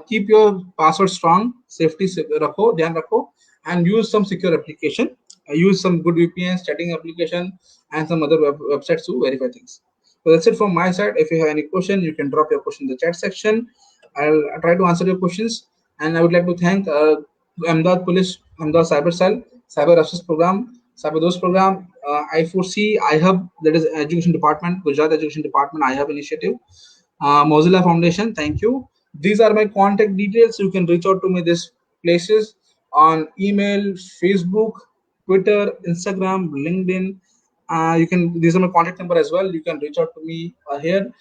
Keep your password strong. Safety रखो, ध्यान रखो, and use some secure application. Use some good VPNs, chatting application, and some other websites to verify things. So that's it from my side. If you have any question, you can drop your question in the chat section. I'll try to answer your questions. And I would like to thank Ahmedabad Police, Ahmedabad Cyber Cell, Cyber Access Program, Cyber Dose Program, I4C, iHub, that is Education Department, Gujarat Education Department, iHub initiative, Mozilla Foundation. Thank you. These are my contact details. You can reach out to me these places on email, Facebook, Twitter, Instagram, LinkedIn. You can, these are my contact number as well. You can reach out to me here.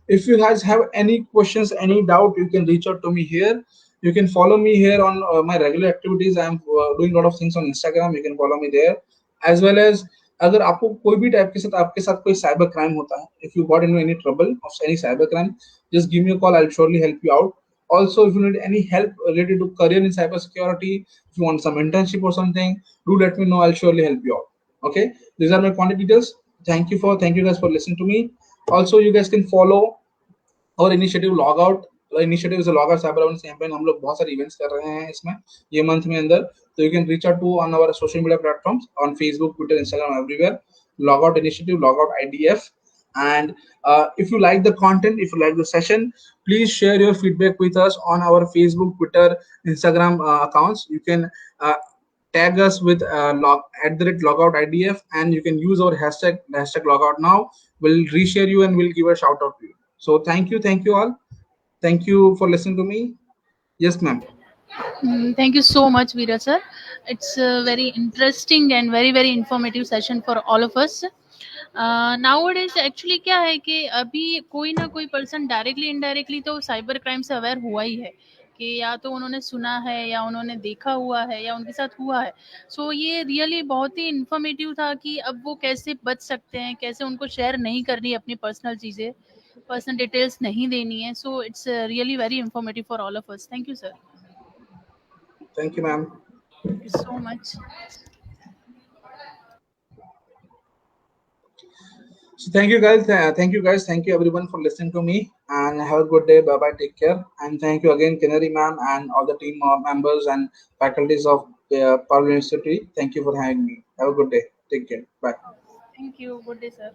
If you guys have any questions, any doubt, you can reach out to me here. You can follow me here on my regular activities. I'm doing a lot of things on Instagram. You can follow me there, as well as अगर आपको कोई भी type के साथ आपके साथ कोई cyber crime होता है, if you got into any trouble of any cyber crime, just give me a call. I'll surely help you out. Also, if you need any help related to career in cyber security, if you want some internship or something, do let me know. I'll surely help you out. Okay, these are my contact details. Thank you guys for listening to me. Also, you guys can follow और initiative log out, initiative is log out cyber awareness campaign. हम लोग बहुत सारे events कर रहे हैं इसमें ये मंथ में अंदर. तो you can reach out to on our social media platforms on Facebook, Twitter, Instagram, everywhere. Log out initiative, log out IDF. And if you like the content, if you like the session, please share your feedback with us on our Facebook, Twitter, Instagram accounts. You can uh, tag us with at the rate logout IDF, and you can use our hashtag logout now. We'll reshare you and we'll give a shout out to you. So thank you all. Thank you for listening to me. Yes, ma'am. Thank you so much, Veera sir. It's a very interesting and very informative session for all of us. Nowadays actually क्या है कि अभी कोई ना कोई person directly indirectly तो cyber crime से aware हुआ ही है कि या तो उन्होंने सुना है या उन्होंने देखा हुआ है या उनके साथ हुआ है. सो ये रियली बहुत ही इन्फॉर्मेटिव था कि अब वो कैसे बच सकते हैं, कैसे उनको शेयर नहीं करनी है अपनी पर्सनल चीज़ें, पर्सनल डिटेल्स नहीं देनी है. So it's really very informative for all of us. Thank you sir. Thank you, ma'am. Thank you so much. So thank you guys. Thank you guys. Thank you everyone for listening to me. And have a good day. Bye bye. Take care. And thank you again, Canary ma'am, and all the team members and faculties of Parallel University. Thank you for having me. Have a good day. Take care. Bye. Thank you. Good day, sir.